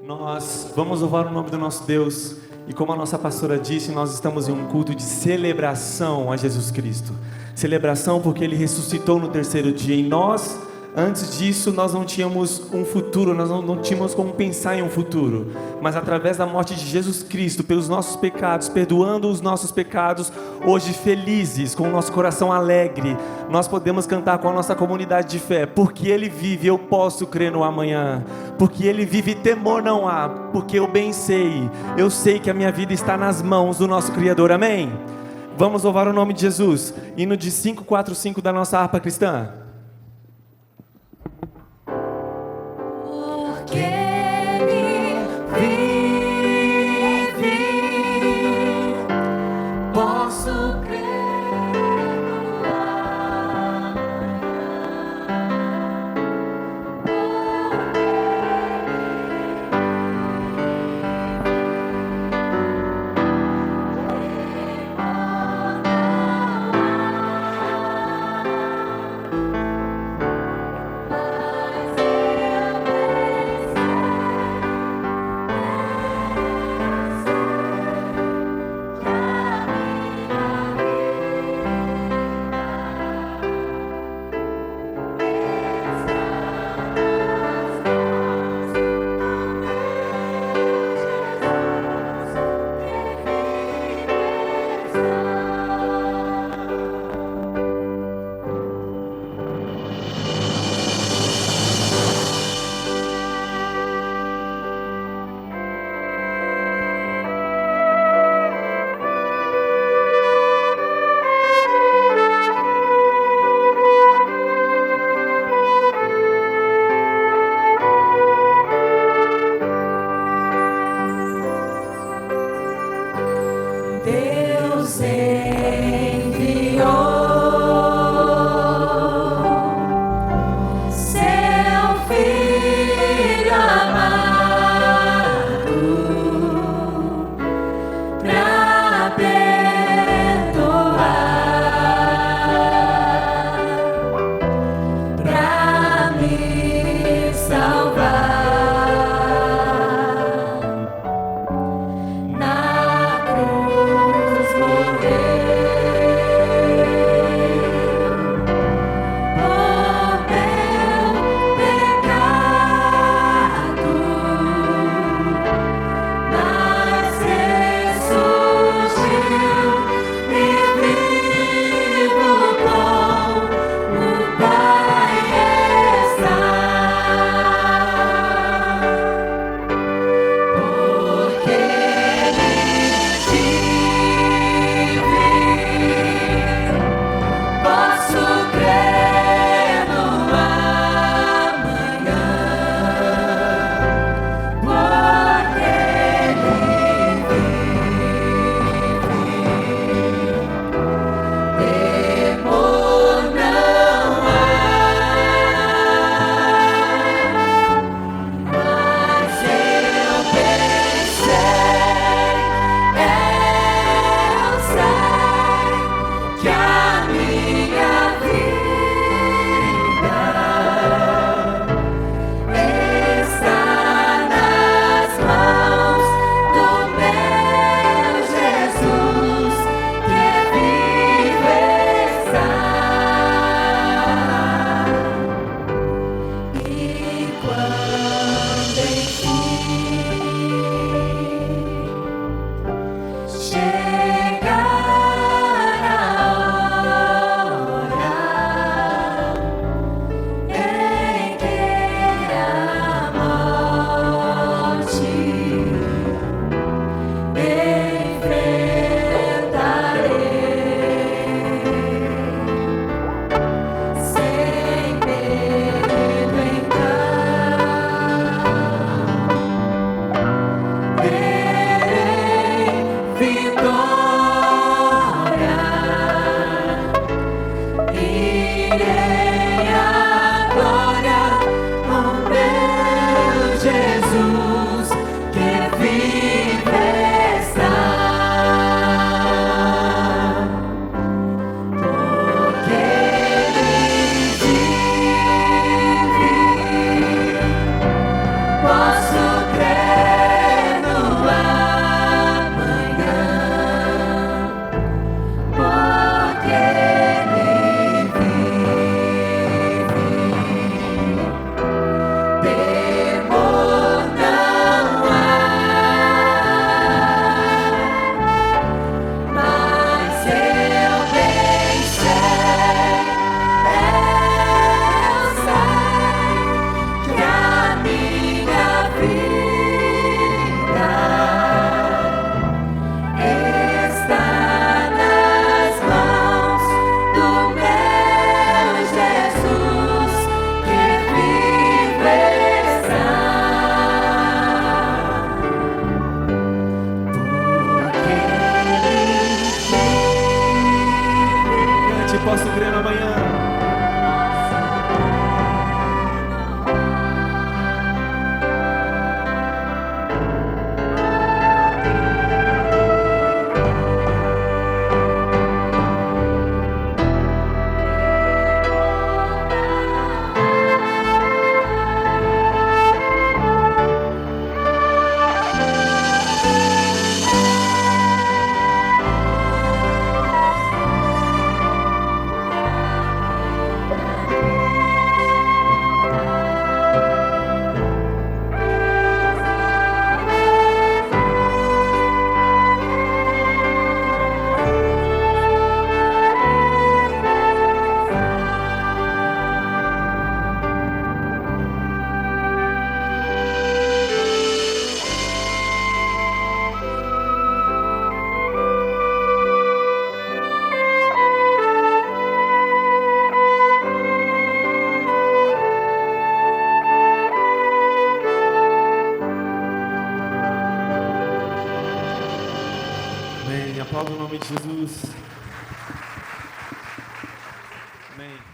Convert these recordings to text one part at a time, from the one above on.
Nós vamos louvar o nome do nosso Deus e, como a nossa pastora disse, nós estamos em um culto de celebração a Jesus Cristo. Celebração porque Ele ressuscitou no terceiro dia e nós, antes disso, nós não tínhamos um futuro, nós não tínhamos como pensar em um futuro. Mas através da morte de Jesus Cristo, pelos nossos pecados, perdoando os nossos pecados, hoje felizes, com o nosso coração alegre, nós podemos cantar com a nossa comunidade de fé. Porque Ele vive, eu posso crer no amanhã. Porque Ele vive, temor não há. Porque eu bem sei, eu sei que a minha vida está nas mãos do nosso Criador. Amém? Vamos louvar o nome de Jesus. Hino de 545 da nossa harpa cristã. Posso crer. Amém.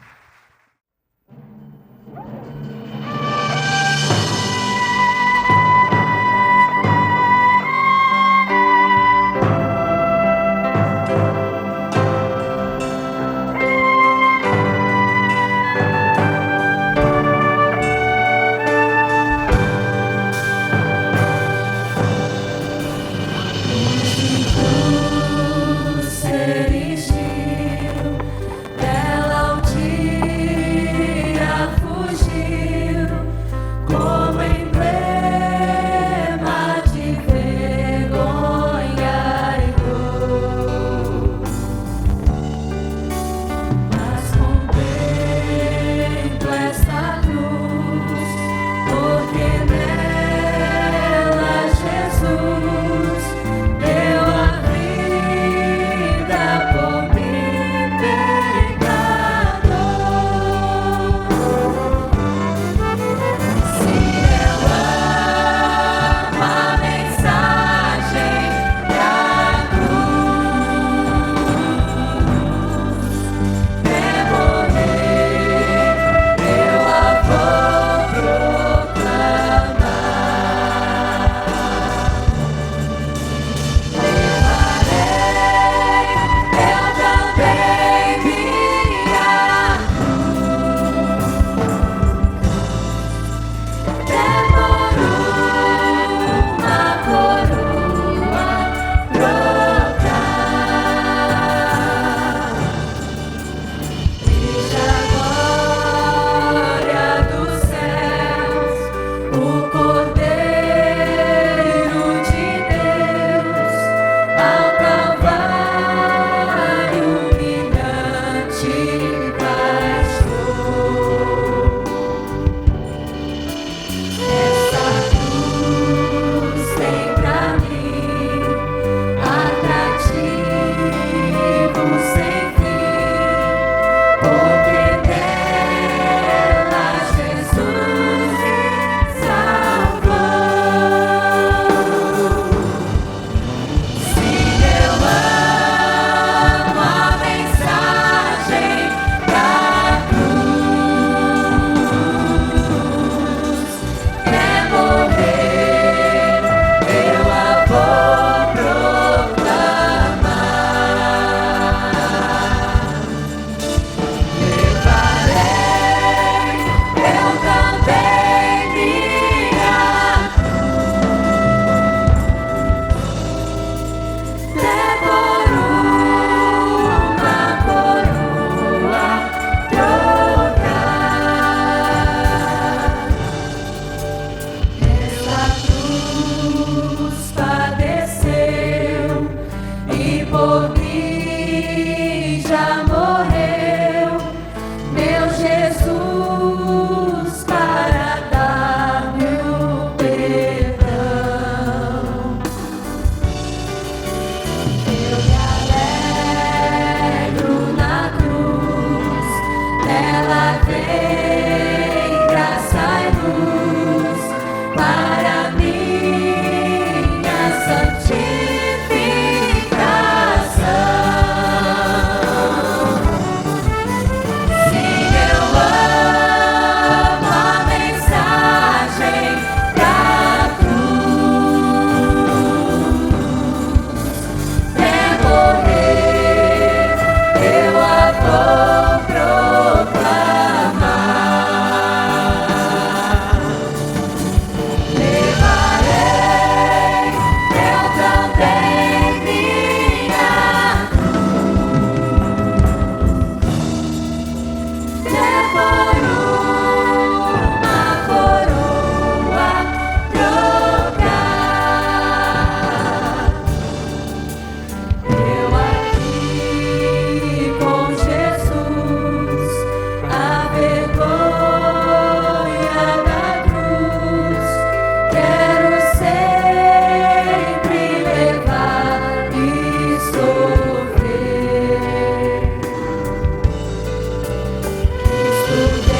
Cristo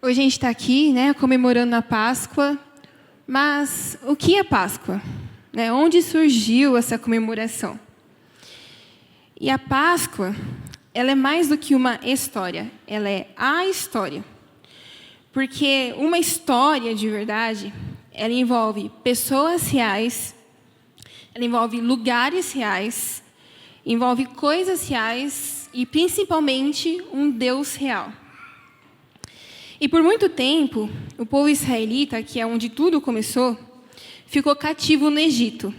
Hoje a gente está aqui, né, comemorando a Páscoa, mas o que é Páscoa? Né? Onde surgiu essa comemoração? E a Páscoa, ela é mais do que uma história, ela é a história. Porque uma história de verdade, ela envolve pessoas reais, ela envolve lugares reais, envolve coisas reais e, principalmente, um Deus real. E, por muito tempo, o povo israelita, que é onde tudo começou, ficou cativo no Egito.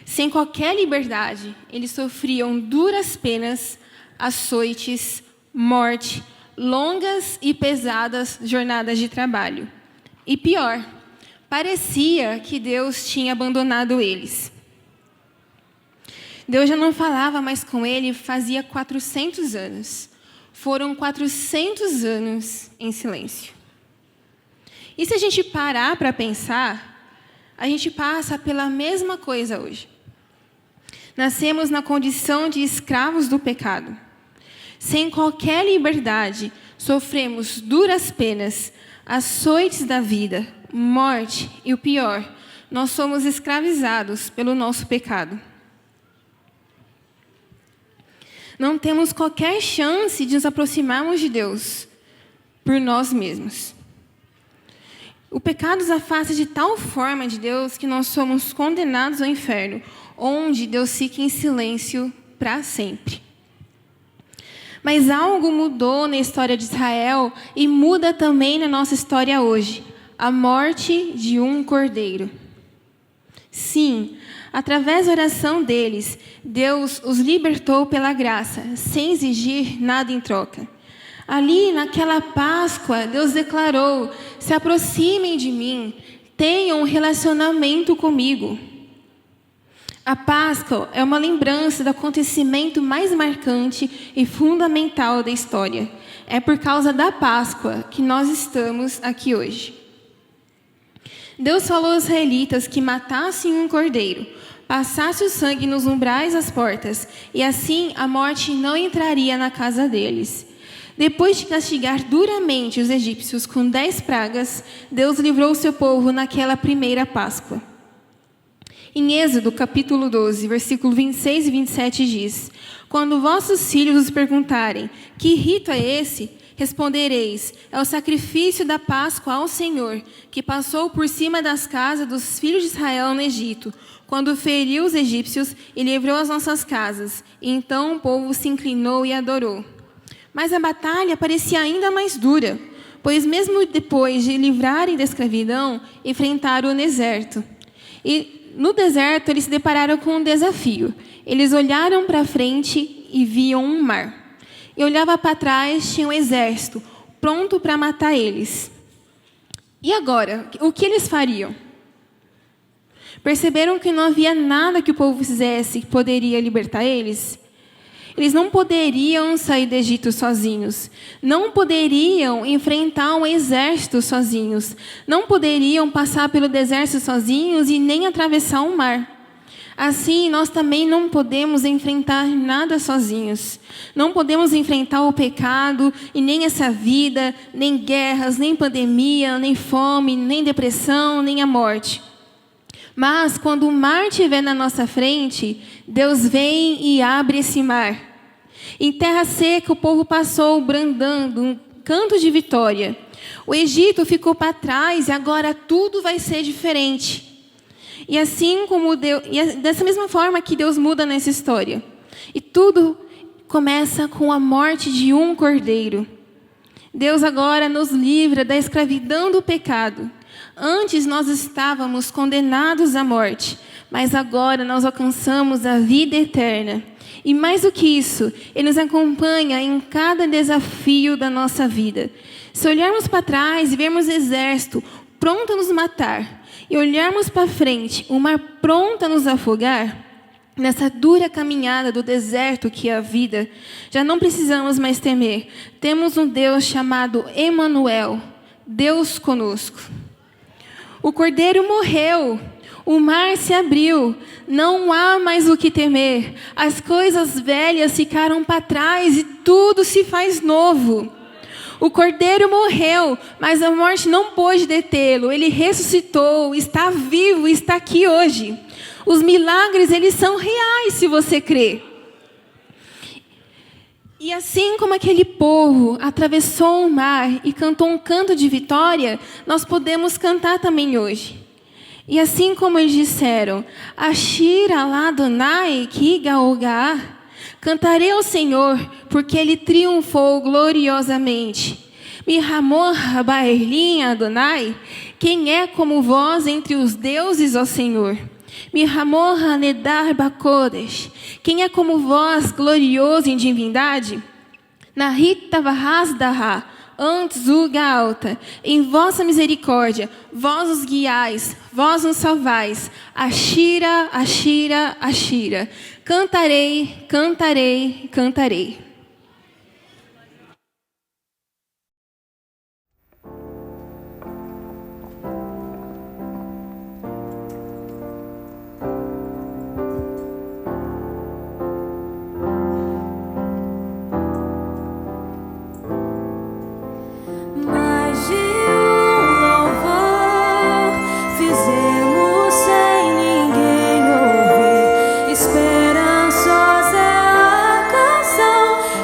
Sem qualquer liberdade, eles sofriam duras penas, açoites, morte, longas e pesadas jornadas de trabalho. E pior, parecia que Deus tinha abandonado eles. Deus já não falava mais com ele fazia 400 anos. Foram 400 anos em silêncio. E se a gente parar para pensar, a gente passa pela mesma coisa hoje. Nascemos na condição de escravos do pecado. Sem qualquer liberdade, sofremos duras penas, açoites da vida, morte e o pior, nós somos escravizados pelo nosso pecado. Não temos qualquer chance de nos aproximarmos de Deus por nós mesmos. O pecado nos afasta de tal forma de Deus que nós somos condenados ao inferno, onde Deus fica em silêncio para sempre. Mas algo mudou na história de Israel e muda também na nossa história hoje. A morte de um cordeiro. Sim, através da oração deles, Deus os libertou pela graça, sem exigir nada em troca. Ali, naquela Páscoa, Deus declarou: se aproximem de mim, tenham um relacionamento comigo. A Páscoa é uma lembrança do acontecimento mais marcante e fundamental da história. É por causa da Páscoa que nós estamos aqui hoje. Deus falou aos israelitas que matassem um cordeiro, passasse o sangue nos umbrais das portas, e assim a morte não entraria na casa deles. Depois de castigar duramente os egípcios com 10 pragas, Deus livrou o seu povo naquela primeira Páscoa. Em Êxodo, capítulo 12, versículo 26 e 27 diz: quando vossos filhos os perguntarem, que rito é esse? Respondereis: é o sacrifício da Páscoa ao Senhor, que passou por cima das casas dos filhos de Israel no Egito, quando feriu os egípcios e livrou as nossas casas. E então o povo se inclinou e adorou. Mas a batalha parecia ainda mais dura, pois mesmo depois de livrarem da escravidão, enfrentaram o deserto. E no deserto, eles se depararam com um desafio. Eles olharam para frente e viam um mar. E olhava para trás, tinha um exército, pronto para matar eles. E agora, o que eles fariam? Perceberam que não havia nada que o povo fizesse que poderia libertar eles? Eles não poderiam sair do Egito sozinhos. Não poderiam enfrentar um exército sozinhos. Não poderiam passar pelo deserto sozinhos e nem atravessar o mar. Assim, nós também não podemos enfrentar nada sozinhos. Não podemos enfrentar o pecado e nem essa vida, nem guerras, nem pandemia, nem fome, nem depressão, nem a morte. Mas, quando o mar estiver na nossa frente, Deus vem e abre esse mar. Em terra seca, o povo passou brandando um canto de vitória. O Egito ficou para trás e agora tudo vai ser diferente. E assim como Deus, dessa mesma forma que Deus muda nessa história. E tudo começa com a morte de um cordeiro. Deus agora nos livra da escravidão do pecado. Antes nós estávamos condenados à morte, mas agora nós alcançamos a vida eterna. E mais do que isso, Ele nos acompanha em cada desafio da nossa vida. Se olharmos para trás e vermos o exército pronto a nos matar, e olharmos para frente, o mar pronto a nos afogar, nessa dura caminhada do deserto que é a vida, já não precisamos mais temer. Temos um Deus chamado Emanuel, Deus conosco. O cordeiro morreu, o mar se abriu, não há mais o que temer. As coisas velhas ficaram para trás e tudo se faz novo. O Cordeiro morreu, mas a morte não pôde detê-lo. Ele ressuscitou, está vivo, está aqui hoje. Os milagres, eles são reais se você crê. E assim como aquele povo atravessou o mar e cantou um canto de vitória, nós podemos cantar também hoje. E assim como eles disseram, Ashir Adonai ki gaogar, cantarei ao Senhor, porque Ele triunfou gloriosamente. Mihamor Baerlim Adonai, quem é como vós entre os deuses, ó Senhor? Mihamor Hanedar Bakodesh, quem é como vós, glorioso em divindade? Nahita Vahasdaha, antes o Gaota, em vossa misericórdia, vós os guiais, vós nos salvais. Ashira, Ashira, Ashira. Cantarei, cantarei, cantarei. Esperançosa é a canção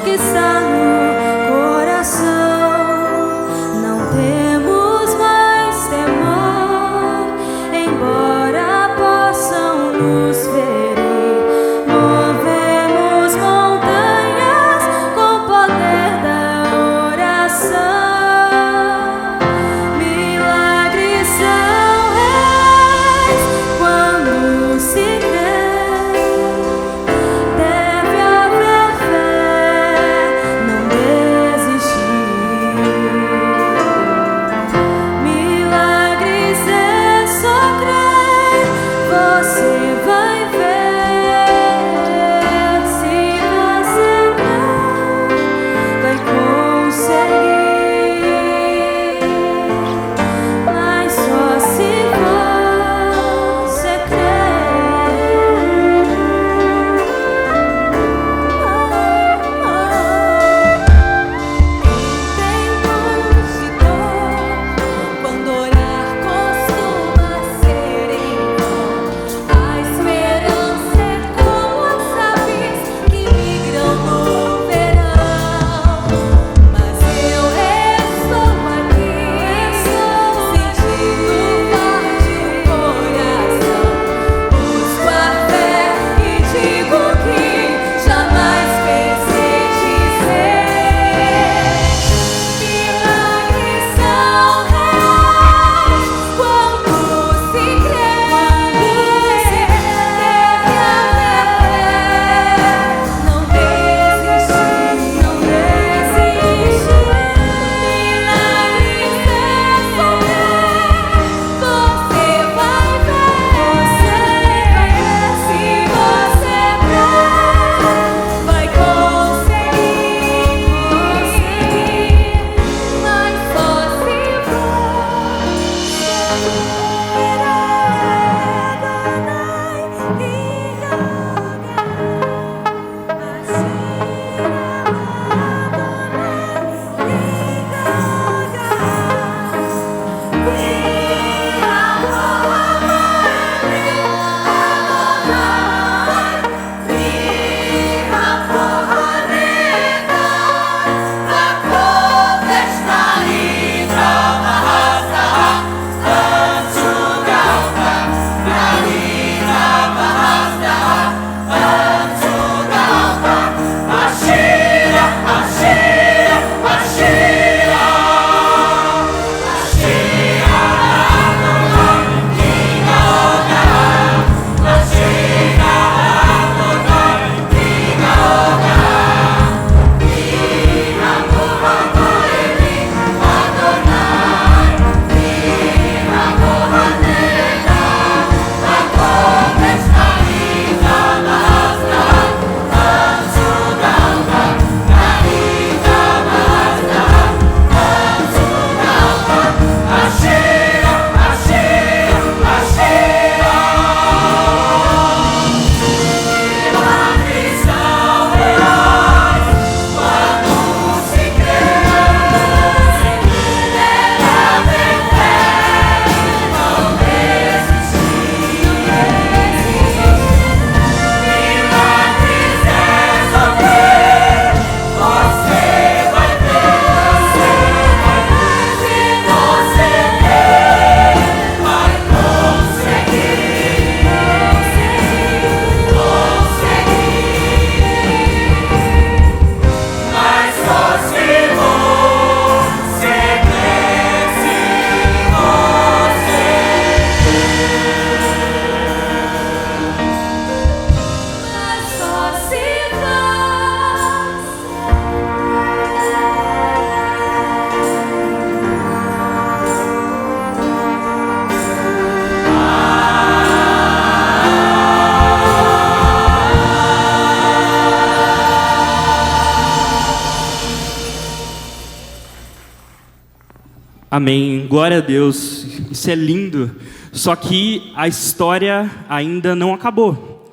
Amém, glória a Deus, isso é lindo, só que a história ainda não acabou.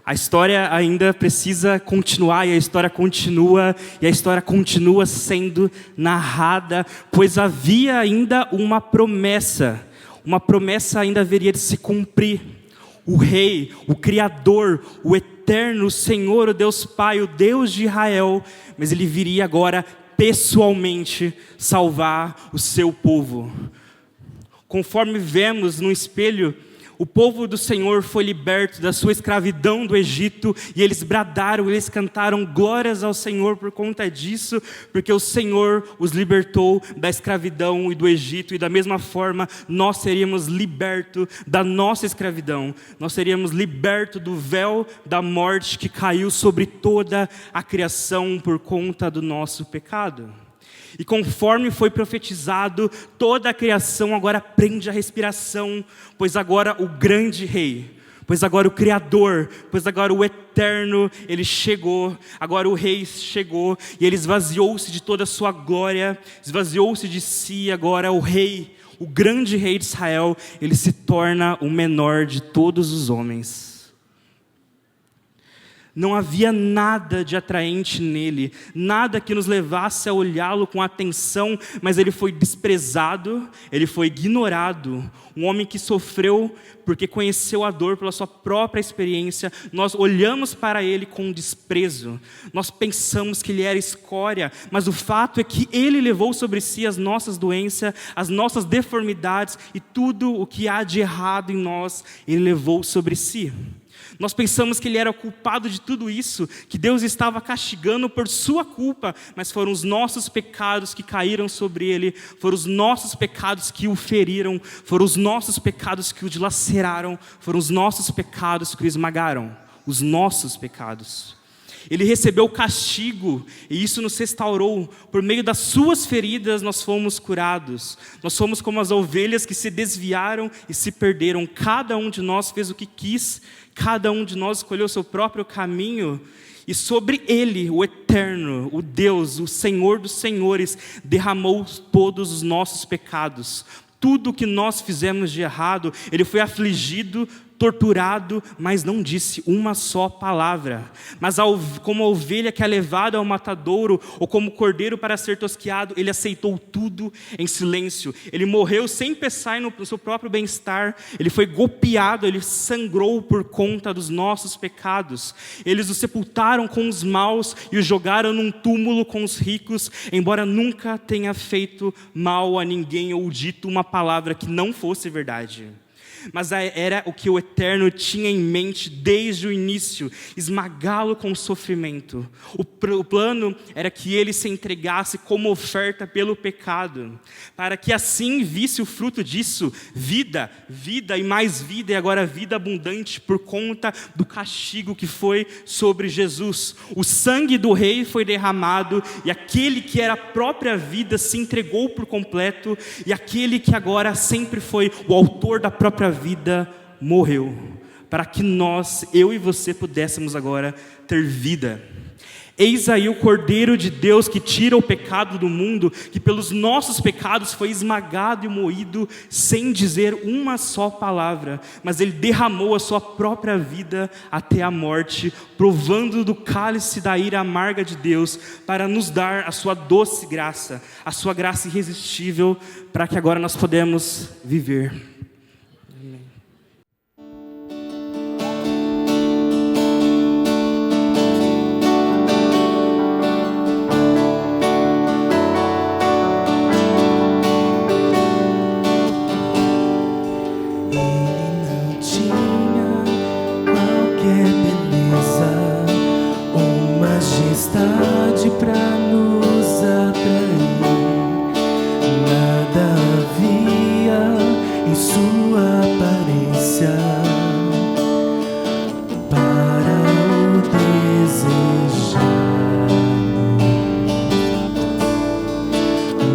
A história ainda precisa continuar, e a história continua sendo narrada, pois havia ainda uma promessa ainda haveria de se cumprir. O Rei, o Criador, o Eterno, o Senhor, o Deus Pai, o Deus de Israel, mas Ele viria agora pessoalmente salvar o seu povo. Conforme vemos no espelho, o povo do Senhor foi liberto da sua escravidão do Egito, e eles bradaram, eles cantaram glórias ao Senhor por conta disso, porque o Senhor os libertou da escravidão e do Egito, e da mesma forma nós seríamos libertos da nossa escravidão, nós seríamos libertos do véu da morte que caiu sobre toda a criação por conta do nosso pecado. E conforme foi profetizado, toda a criação agora prende a respiração, pois agora o grande Rei, pois agora o Criador, pois agora o Eterno, Ele chegou, agora o Rei chegou, e Ele esvaziou-se de toda a sua glória, esvaziou-se de si, agora o Rei, o grande Rei de Israel, Ele se torna o menor de todos os homens. Não havia nada de atraente nele, nada que nos levasse a olhá-lo com atenção, mas ele foi desprezado, ele foi ignorado. Um homem que sofreu porque conheceu a dor pela sua própria experiência. Nós olhamos para ele com desprezo, nós pensamos que ele era escória, mas o fato é que ele levou sobre si as nossas doenças, as nossas deformidades e tudo o que há de errado em nós, ele levou sobre si. Nós pensamos que ele era o culpado de tudo isso, que Deus estava castigando por sua culpa, mas foram os nossos pecados que caíram sobre ele, foram os nossos pecados que o feriram, foram os nossos pecados que o dilaceraram, foram os nossos pecados que o esmagaram, os nossos pecados. Ele recebeu o castigo, e isso nos restaurou. Por meio das suas feridas nós fomos curados. Nós fomos como as ovelhas que se desviaram e se perderam. Cada um de nós fez o que quis, cada um de nós escolheu o seu próprio caminho. E sobre ele, o Eterno, o Deus, o Senhor dos Senhores, derramou todos os nossos pecados. Tudo o que nós fizemos de errado, ele foi afligido, torturado, mas não disse uma só palavra. Mas como a ovelha que é levada ao matadouro, ou como o cordeiro para ser tosquiado, ele aceitou tudo em silêncio. Ele morreu sem pensar no seu próprio bem-estar. Ele foi golpeado, ele sangrou por conta dos nossos pecados. Eles o sepultaram com os maus e o jogaram num túmulo com os ricos, embora nunca tenha feito mal a ninguém ou dito uma palavra que não fosse verdade. Mas era o que o Eterno tinha em mente desde o início, esmagá-lo com o sofrimento. O plano era que ele se entregasse como oferta pelo pecado, para que assim visse o fruto disso, vida, vida e mais vida, e agora vida abundante por conta do castigo que foi sobre Jesus. O sangue do Rei foi derramado, e aquele que era a própria vida se entregou por completo, e aquele que agora sempre foi o autor da própria vida morreu, para que nós, eu e você, pudéssemos agora ter vida. Eis aí o Cordeiro de Deus que tira o pecado do mundo, que pelos nossos pecados foi esmagado e moído sem dizer uma só palavra, mas ele derramou a sua própria vida até a morte, provando do cálice da ira amarga de Deus, para nos dar a sua doce graça, a sua graça irresistível, para que agora nós podemos viver. Pra nos atrair, nada havia em sua aparência para o desejar,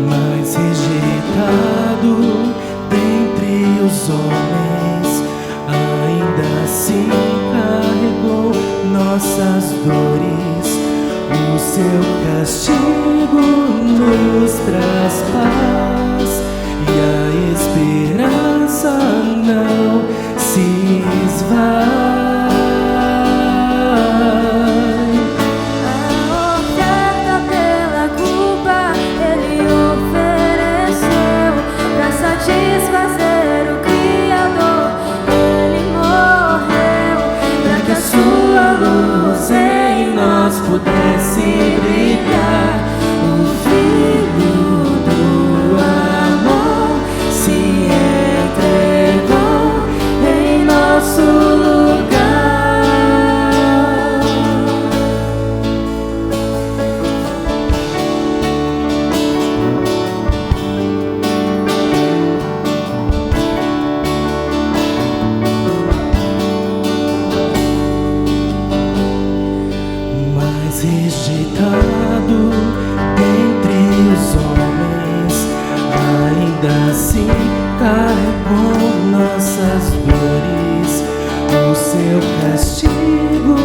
mas rejeitado dentre os homens, ainda assim carregou nossas dores. O seu castigo nos traz paz, não se esvai. Satisfazer o Criador, Ele morreu para que a sua luz em nós pudesse brilhar. O Filho do amor se entregou em nosso lugar. Rejeitado entre os homens, ainda assim carregou nossas dores. O seu castigo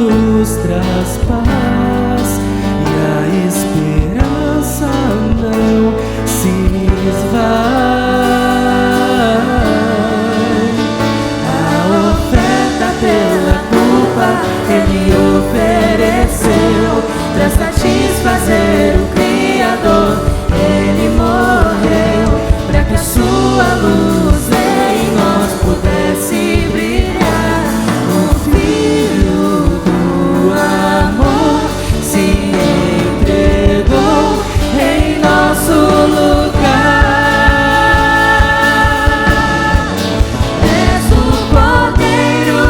nos traz paz e a esperança não se esvai. A oferta pela culpa Ele ofereceu para satisfazer o Criador. Ele morreu para que a sua luz em nós pudesse brilhar. O Filho do amor se entregou em nosso lugar. És o Cordeiro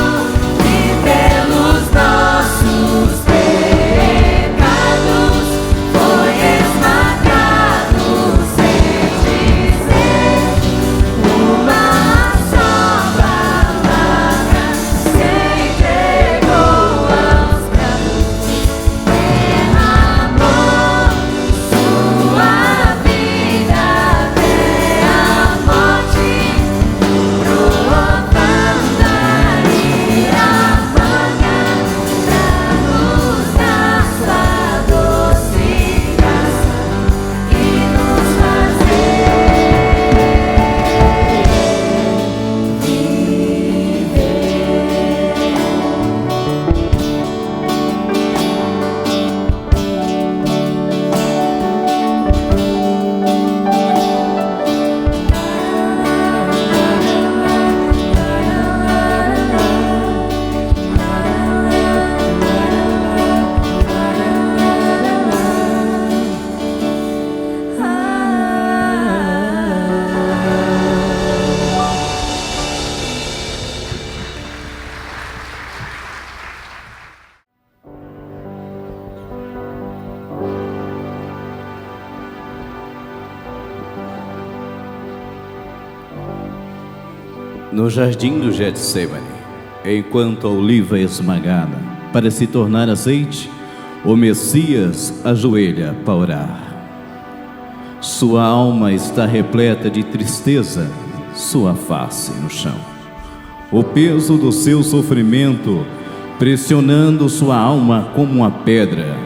que pelos nossos pecados foi esmagado, sem dizer uma só palavra. Se entregou aos bravos, derramou sua vida até a morte, provando ali amanhã pra nos dar sua doce graça e nos fazer viver. No jardim do Getsemane, enquanto a oliva é esmagada para se tornar azeite, o Messias ajoelha para orar. Sua alma está repleta de tristeza, sua face no chão. O peso do seu sofrimento pressionando sua alma como uma pedra.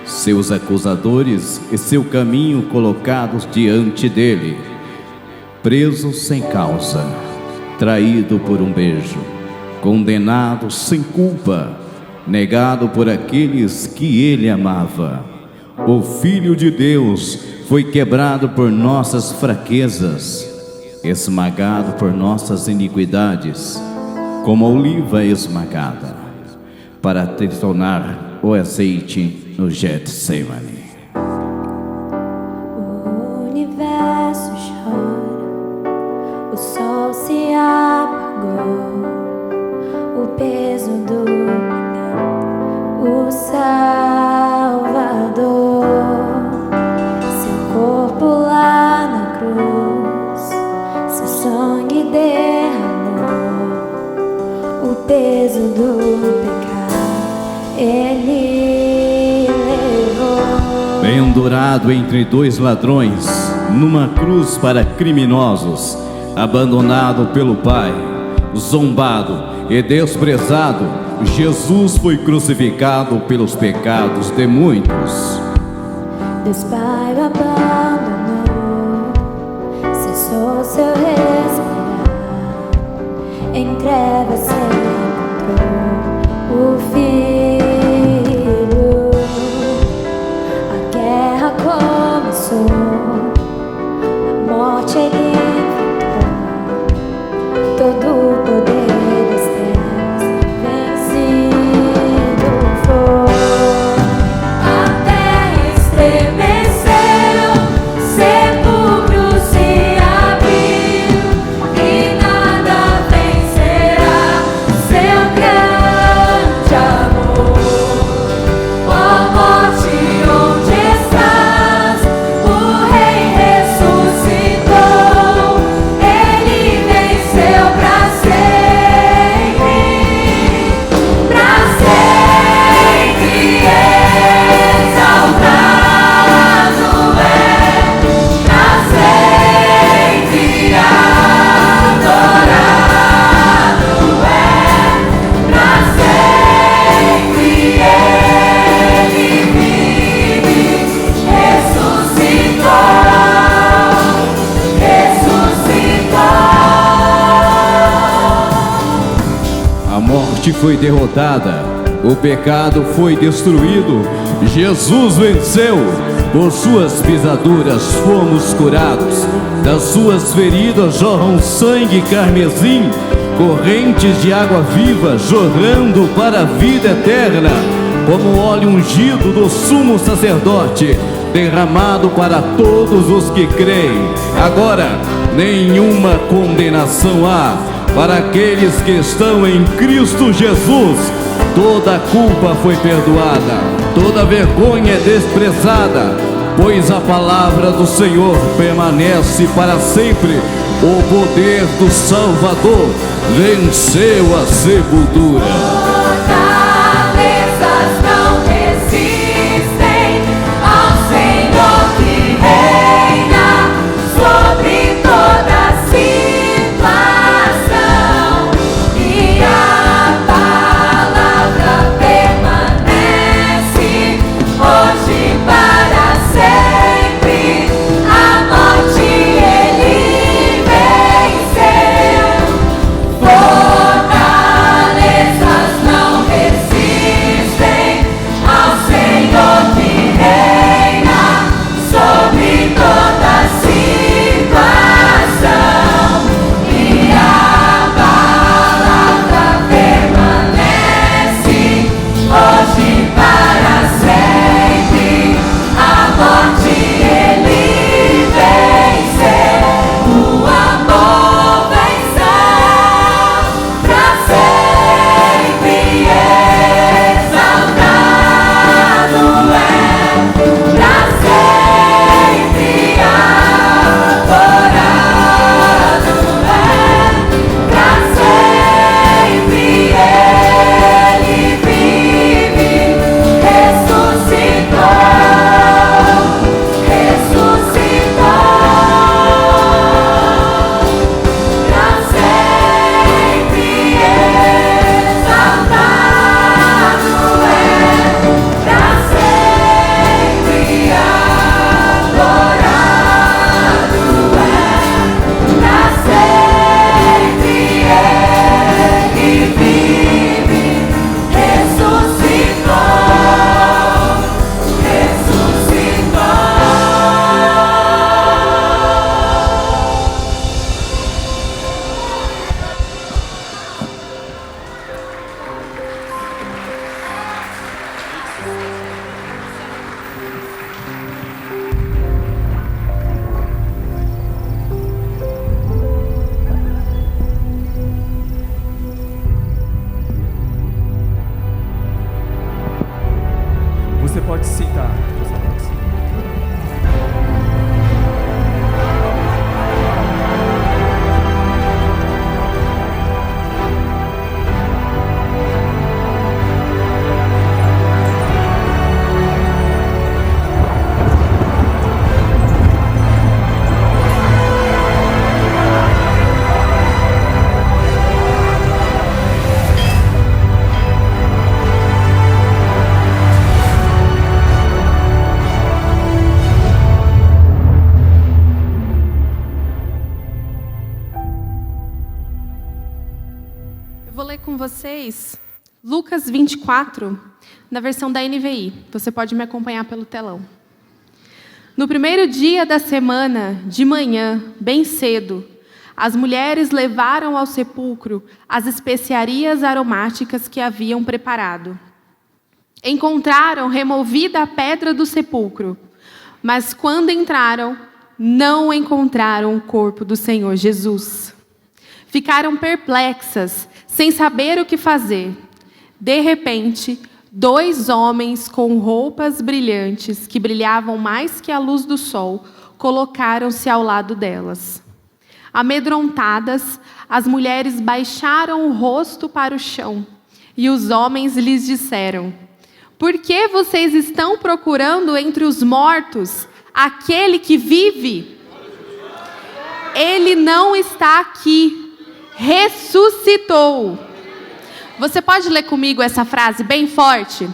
Seus acusadores e seu caminho colocados diante dele. Preso sem causa, traído por um beijo, condenado sem culpa, negado por aqueles que ele amava. O Filho de Deus foi quebrado por nossas fraquezas, esmagado por nossas iniquidades, como a oliva esmagada, para tornar o azeite no Getsemane. O universo chora, o sol se apagou, o peso do pecado, o Salvador, seu corpo lá na cruz, seu sangue derramou, o peso do pecado Ele levou. Pendurado entre dois ladrões, numa cruz para criminosos, abandonado pelo Pai, zombado e desprezado, Jesus foi crucificado pelos pecados de muitos. Deus Pai o abandonou, cessou seu respirar, trevas se encontrou o Filho. A guerra começou, a morte ele enfrentou, todo o poder das trevas vencido foi. A terra estremeceu, sepulcro se abriu, e nada vencerá seu grande amor. Ó morte, onde estás? O Rei ressuscitou, ele venceu para sempre exaltado é, para sempre adorado é, para sempre ele vive, ressuscitou. A morte foi derrotada, o pecado foi destruído, Jesus venceu. Por suas pisaduras fomos curados, das suas feridas jorram sangue carmesim, correntes de água viva jorrando para a vida eterna, como óleo ungido do sumo sacerdote, derramado para todos os que creem. Agora nenhuma condenação há para aqueles que estão em Cristo Jesus. Toda a culpa foi perdoada, toda vergonha é desprezada, pois a palavra do Senhor permanece para sempre. O poder do Salvador venceu a sepultura. Fortalezas não resistem ao Senhor que reina sobre toda situação, e a palavra permanece hoje para sempre. A morte ele venceu. Fortalezas não vou ler com vocês Lucas 24, na versão da NVI. Você pode me acompanhar pelo telão. No primeiro dia da semana, de manhã, bem cedo, as mulheres levaram ao sepulcro as especiarias aromáticas que haviam preparado. Encontraram removida a pedra do sepulcro, mas quando entraram, não encontraram o corpo do Senhor Jesus. Ficaram perplexas, sem saber o que fazer. De repente, 2 homens com roupas brilhantes, que brilhavam mais que a luz do sol, colocaram-se ao lado delas. Amedrontadas, as mulheres baixaram o rosto para o chão, e os homens lhes disseram: por que vocês estão procurando entre os mortos aquele que vive? Ele não está aqui, ressuscitou. Você pode ler comigo essa frase bem forte?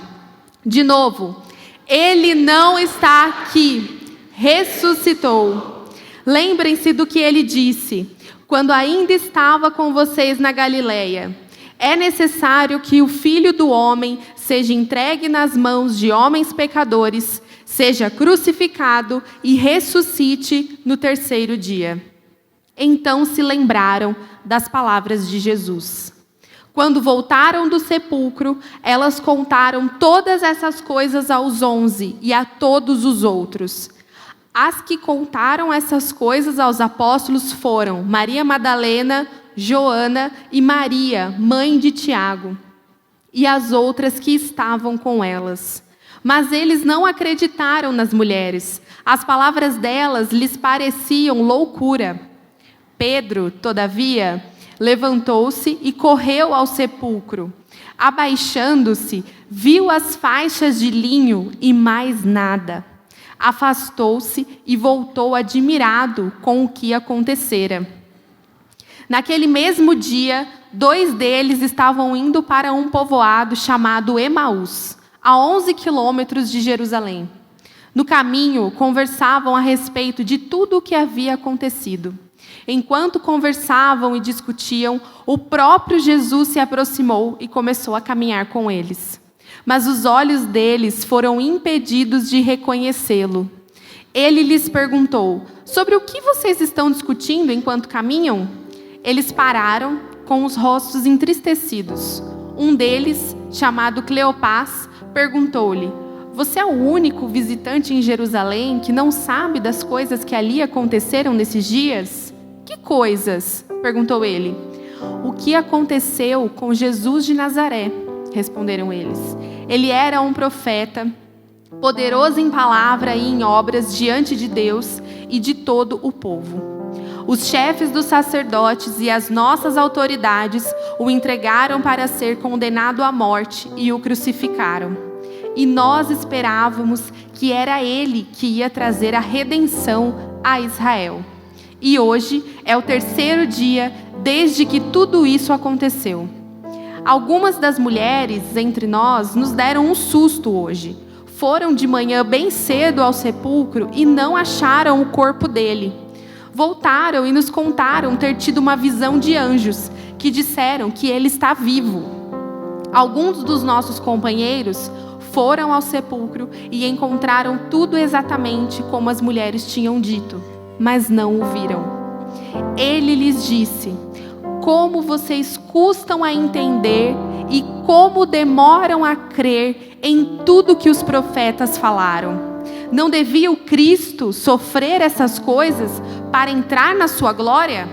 De novo. Ele não está aqui, ressuscitou. Lembrem-se do que ele disse, quando ainda estava com vocês na Galileia. É necessário que o Filho do Homem seja entregue nas mãos de homens pecadores, seja crucificado e ressuscite no 3º dia. Então se lembraram das palavras de Jesus. Quando voltaram do sepulcro, elas contaram todas essas coisas aos 11 e a todos os outros. As que contaram essas coisas aos apóstolos foram Maria Madalena, Joana e Maria, mãe de Tiago, e as outras que estavam com elas. Mas eles não acreditaram nas mulheres. As palavras delas lhes pareciam loucura. Pedro, todavia, levantou-se e correu ao sepulcro. Abaixando-se, viu as faixas de linho e mais nada. Afastou-se e voltou admirado com o que acontecera. Naquele mesmo dia, 2 deles estavam indo para um povoado chamado Emaús, a 11 quilômetros de Jerusalém. No caminho, conversavam a respeito de tudo o que havia acontecido. Enquanto conversavam e discutiam, o próprio Jesus se aproximou e começou a caminhar com eles. Mas os olhos deles foram impedidos de reconhecê-lo. Ele lhes perguntou: sobre o que vocês estão discutindo enquanto caminham? Eles pararam, com os rostos entristecidos. Um deles, chamado Cleopas, perguntou-lhe: você é o único visitante em Jerusalém que não sabe das coisas que ali aconteceram nesses dias? Que coisas? Perguntou ele. O que aconteceu com Jesus de Nazaré? Responderam eles. Ele era um profeta, poderoso em palavra e em obras diante de Deus e de todo o povo. Os chefes dos sacerdotes e as nossas autoridades o entregaram para ser condenado à morte e o crucificaram. E nós esperávamos que era ele que ia trazer a redenção a Israel. E hoje é o 3º dia desde que tudo isso aconteceu. Algumas das mulheres entre nós nos deram um susto hoje. Foram de manhã bem cedo ao sepulcro e não acharam o corpo dele. Voltaram e nos contaram ter tido uma visão de anjos que disseram que ele está vivo. Alguns dos nossos companheiros foram ao sepulcro e encontraram tudo exatamente como as mulheres tinham dito, mas não o viram. Ele lhes disse: como vocês custam a entender e como demoram a crer em tudo que os profetas falaram. Não devia o Cristo sofrer essas coisas para entrar na sua glória?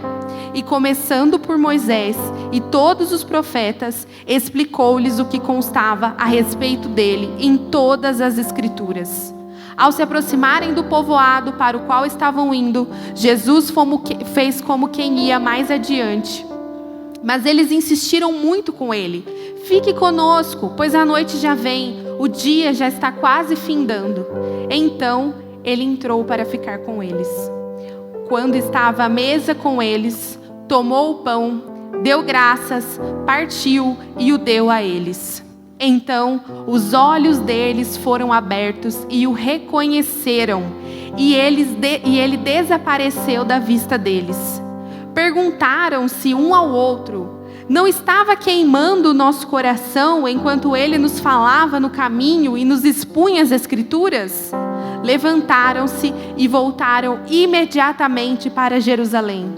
E começando por Moisés e todos os profetas, explicou-lhes o que constava a respeito dele em todas as Escrituras. Ao se aproximarem do povoado para o qual estavam indo, Jesus fez como quem ia mais adiante. Mas eles insistiram muito com ele: fique conosco, pois a noite já vem, o dia já está quase findando. Então ele entrou para ficar com eles. Quando estava à mesa com eles, tomou o pão, deu graças, partiu e o deu a eles. Então os olhos deles foram abertos e o reconheceram, e ele desapareceu da vista deles. Perguntaram-se um ao outro: Não estava queimando o nosso coração enquanto ele nos falava no caminho e nos expunha as Escrituras? Levantaram-se e voltaram imediatamente para Jerusalém.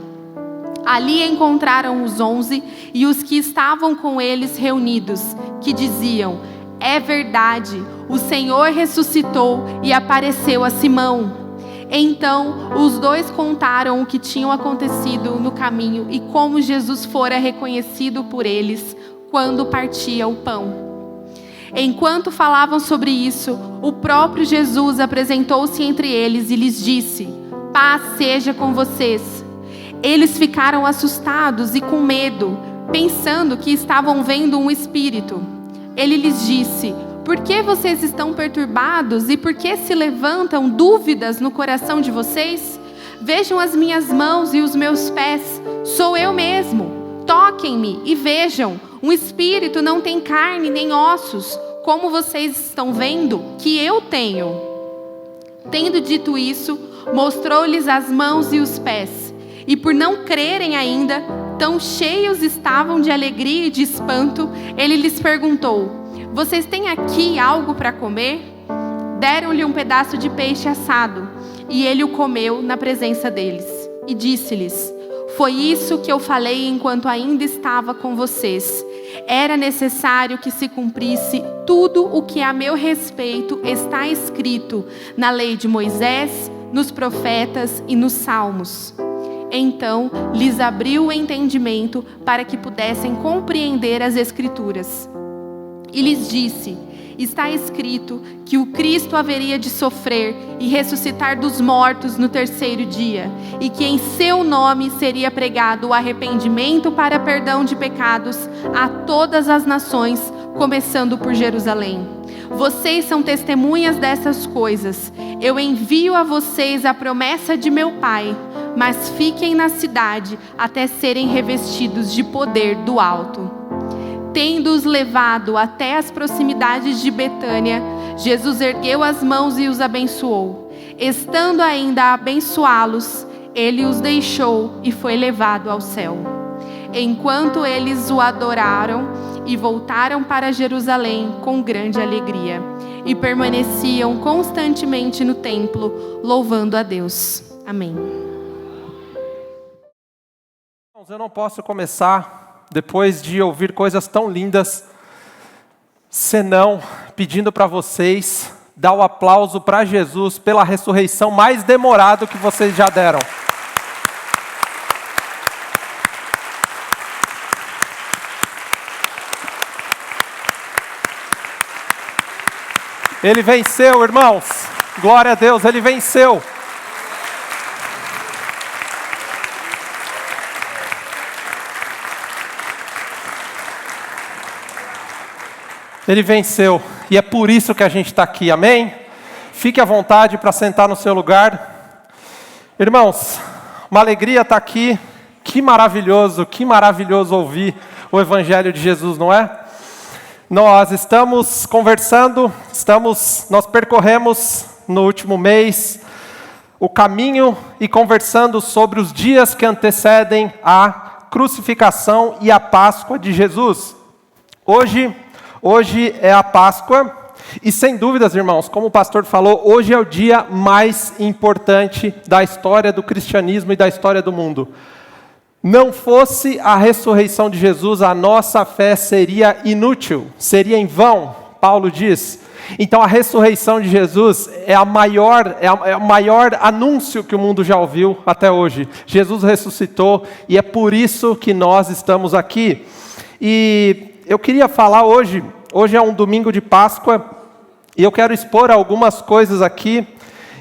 Ali encontraram os 11 e os que estavam com eles reunidos, que diziam: é verdade, o Senhor ressuscitou e apareceu a Simão. Então os dois contaram o que tinha acontecido no caminho e como Jesus fora reconhecido por eles quando partia o pão. Enquanto falavam sobre isso, o próprio Jesus apresentou-se entre eles e lhes disse: paz seja com vocês. Eles ficaram assustados e com medo, pensando que estavam vendo um espírito. Ele lhes disse: por que vocês estão perturbados e por que se levantam dúvidas no coração de vocês? Vejam as minhas mãos e os meus pés, sou eu mesmo. Toquem-me e vejam, um espírito não tem carne nem ossos, como vocês estão vendo que eu tenho. Tendo dito isso, mostrou-lhes as mãos e os pés. E por não crerem ainda, tão cheios estavam de alegria e de espanto, ele lhes perguntou: vocês têm aqui algo para comer? Deram-lhe um pedaço de peixe assado, e ele o comeu na presença deles. E disse-lhes: foi isso que eu falei enquanto ainda estava com vocês. Era necessário que se cumprisse tudo o que a meu respeito está escrito na lei de Moisés, nos profetas e nos salmos. Então lhes abriu o entendimento para que pudessem compreender as Escrituras. E lhes disse: está escrito que o Cristo haveria de sofrer e ressuscitar dos mortos no terceiro dia, e que em seu nome seria pregado o arrependimento para perdão de pecados a todas as nações, começando por Jerusalém. Vocês são testemunhas dessas coisas. Eu envio a vocês a promessa de meu Pai, mas fiquem na cidade até serem revestidos de poder do alto. Tendo-os levado até as proximidades de Betânia, Jesus ergueu as mãos e os abençoou. Estando ainda a abençoá-los, ele os deixou e foi levado ao céu. Enquanto eles o adoraram e voltaram para Jerusalém com grande alegria, e permaneciam constantemente no templo, louvando a Deus. Amém. Eu não posso começar, depois de ouvir coisas tão lindas, senão pedindo para vocês dar o aplauso para Jesus pela ressurreição mais demorado que vocês já deram. Ele venceu, irmãos. Glória a Deus, ele venceu. Ele venceu, e é por isso que a gente está aqui, amém? Fique à vontade para sentar no seu lugar. Irmãos, uma alegria estar aqui, que maravilhoso ouvir o Evangelho de Jesus, não é? Nós estamos conversando, nós percorremos no último mês o caminho e conversando sobre os dias que antecedem a crucificação e a Páscoa de Jesus. Hoje é a Páscoa e, sem dúvidas, irmãos, como o pastor falou, hoje é o dia mais importante da história do cristianismo e da história do mundo. Não fosse a ressurreição de Jesus, a nossa fé seria inútil, seria em vão, Paulo diz. Então a ressurreição de Jesus é o maior anúncio que o mundo já ouviu até hoje. Jesus ressuscitou e é por isso que nós estamos aqui. E eu queria falar hoje é um domingo de Páscoa, e eu quero expor algumas coisas aqui,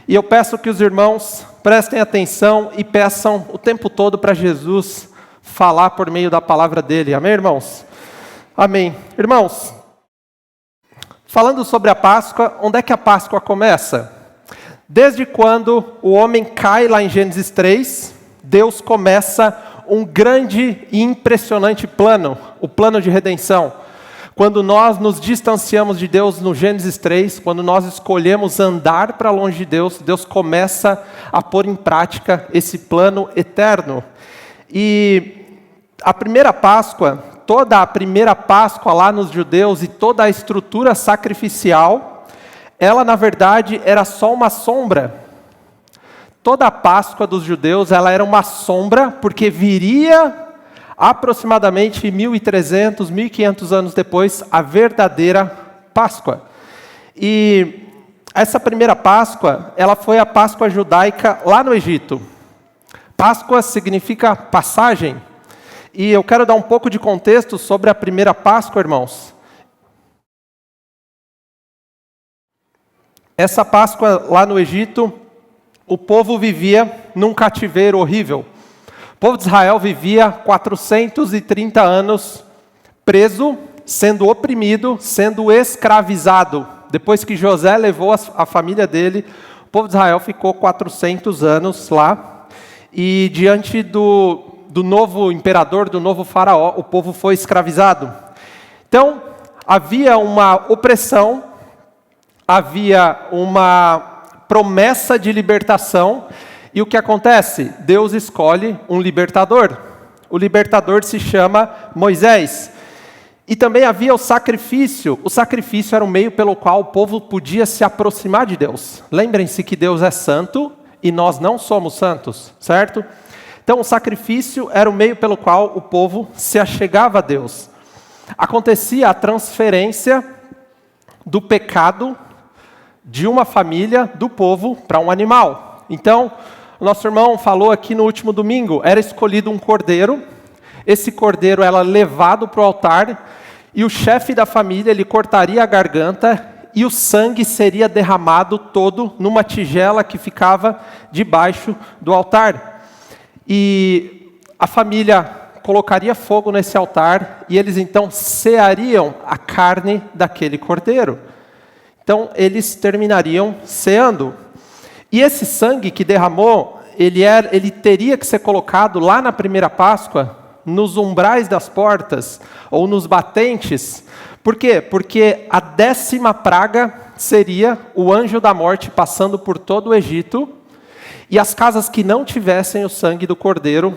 e eu peço que os irmãos prestem atenção e peçam o tempo todo para Jesus falar por meio da palavra dele. Amém, irmãos? Amém. Irmãos, falando sobre a Páscoa, onde é que a Páscoa começa? Desde quando o homem cai lá em Gênesis 3, Deus começa um grande e impressionante plano, o plano de redenção. Quando nós nos distanciamos de Deus no Gênesis 3, quando nós escolhemos andar para longe de Deus, Deus começa a pôr em prática esse plano eterno. E a primeira Páscoa toda a primeira Páscoa lá nos judeus e toda a estrutura sacrificial, ela na verdade era só uma sombra. Toda a Páscoa dos judeus ela era uma sombra, porque viria aproximadamente 1.300, 1.500 anos depois a verdadeira Páscoa. E essa primeira Páscoa, ela foi a Páscoa judaica lá no Egito. Páscoa significa passagem. E eu quero dar um pouco de contexto sobre a primeira Páscoa, irmãos. Essa Páscoa lá no Egito, o povo vivia num cativeiro horrível. O povo de Israel vivia 430 anos preso, sendo oprimido, sendo escravizado. Depois que José levou a família dele, o povo de Israel ficou 400 anos lá. E diante do novo imperador, do novo faraó, o povo foi escravizado. Então, havia uma opressão, havia uma promessa de libertação, e o que acontece? Deus escolhe um libertador. O libertador se chama Moisés. E também havia o sacrifício. O sacrifício era um meio pelo qual o povo podia se aproximar de Deus. Lembrem-se que Deus é santo e nós não somos santos, certo? Então, o sacrifício era o meio pelo qual o povo se achegava a Deus. Acontecia a transferência do pecado de uma família, do povo, para um animal. Então, o nosso irmão falou aqui no último domingo, era escolhido um cordeiro. Esse cordeiro era levado para o altar e o chefe da família, ele cortaria a garganta e o sangue seria derramado todo numa tigela que ficava debaixo do altar. E a família colocaria fogo nesse altar e eles então ceariam a carne daquele cordeiro. Então eles terminariam ceando. E esse sangue que derramou, ele teria que ser colocado lá na primeira Páscoa, nos umbrais das portas ou nos batentes. Por quê? Porque a 10ª praga seria o anjo da morte passando por todo o Egito. E as casas que não tivessem o sangue do cordeiro,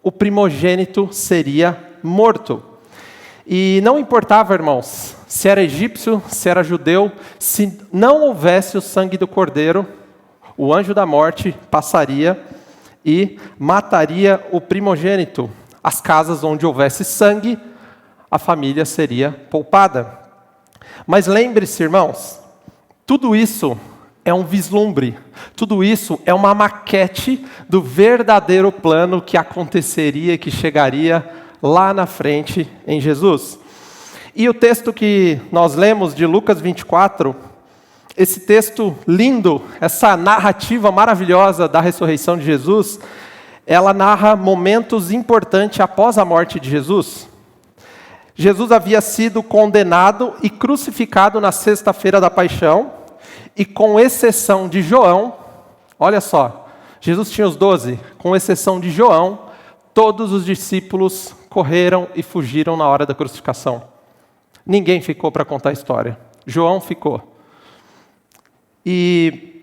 o primogênito seria morto. E não importava, irmãos, se era egípcio, se era judeu, se não houvesse o sangue do cordeiro, o anjo da morte passaria e mataria o primogênito. As casas onde houvesse sangue, a família seria poupada. Mas lembre-se, irmãos, tudo isso é um vislumbre. Tudo isso é uma maquete do verdadeiro plano que aconteceria, que chegaria lá na frente em Jesus. E o texto que nós lemos de Lucas 24, esse texto lindo, essa narrativa maravilhosa da ressurreição de Jesus, ela narra momentos importantes após a morte de Jesus. Jesus havia sido condenado e crucificado na sexta-feira da paixão, e com exceção de João, olha só, Jesus tinha os 12, com exceção de João, todos os discípulos correram e fugiram na hora da crucificação. Ninguém ficou para contar a história. João ficou. E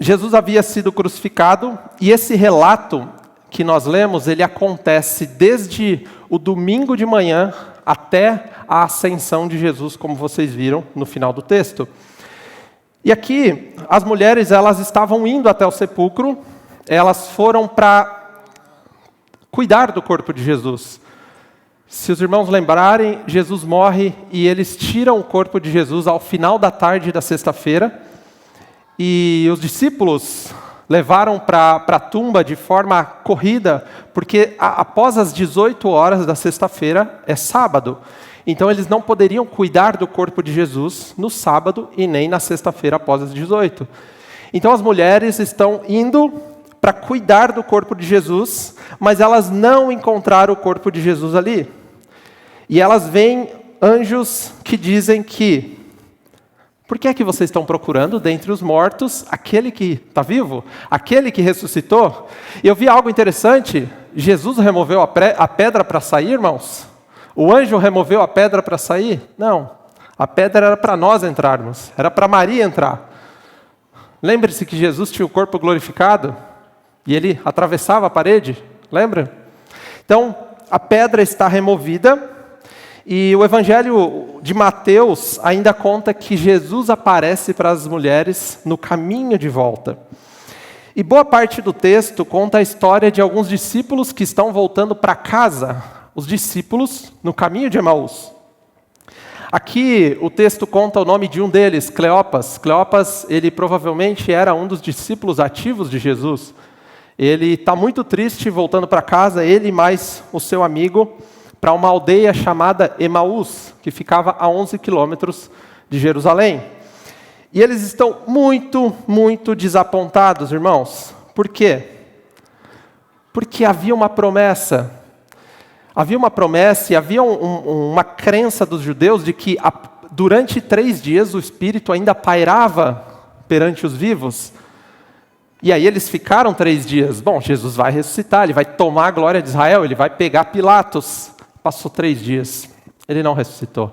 Jesus havia sido crucificado, e esse relato que nós lemos, ele acontece desde o domingo de manhã até a ascensão de Jesus, como vocês viram no final do texto. E aqui, as mulheres, elas estavam indo até o sepulcro, elas foram para cuidar do corpo de Jesus. Se os irmãos lembrarem, Jesus morre e eles tiram o corpo de Jesus ao final da tarde da sexta-feira, e os discípulos levaram para a tumba de forma corrida, porque após as 18 horas da sexta-feira é sábado. Então eles não poderiam cuidar do corpo de Jesus no sábado e nem na sexta-feira após as 18. Então as mulheres estão indo para cuidar do corpo de Jesus, mas elas não encontraram o corpo de Jesus ali. E elas veem anjos que dizem que: por que é que vocês estão procurando dentre os mortos aquele que está vivo? Aquele que ressuscitou? E eu vi algo interessante. Jesus removeu a pedra para sair, irmãos? O anjo removeu a pedra para sair? Não. A pedra era para nós entrarmos. Era para Maria entrar. Lembre-se que Jesus tinha o corpo glorificado e ele atravessava a parede. Lembra? Então, a pedra está removida E o Evangelho de Mateus ainda conta que Jesus aparece para as mulheres no caminho de volta. E boa parte do texto conta a história de alguns discípulos que estão voltando para casa, os discípulos no caminho de Emaús. Aqui o texto conta o nome de um deles, Cleopas. Cleopas, ele provavelmente era um dos discípulos ativos de Jesus. Ele está muito triste voltando para casa, ele mais o seu amigo, para uma aldeia chamada Emaús, que ficava a 11 quilômetros de Jerusalém. E eles estão muito, muito desapontados, irmãos. Por quê? Porque havia uma promessa. Havia uma promessa e havia uma crença dos judeus de que durante 3 dias o Espírito ainda pairava perante os vivos. E aí eles ficaram 3 dias. Bom, Jesus vai ressuscitar, ele vai tomar a glória de Israel, ele vai pegar Pilatos. Passou 3 dias, ele não ressuscitou.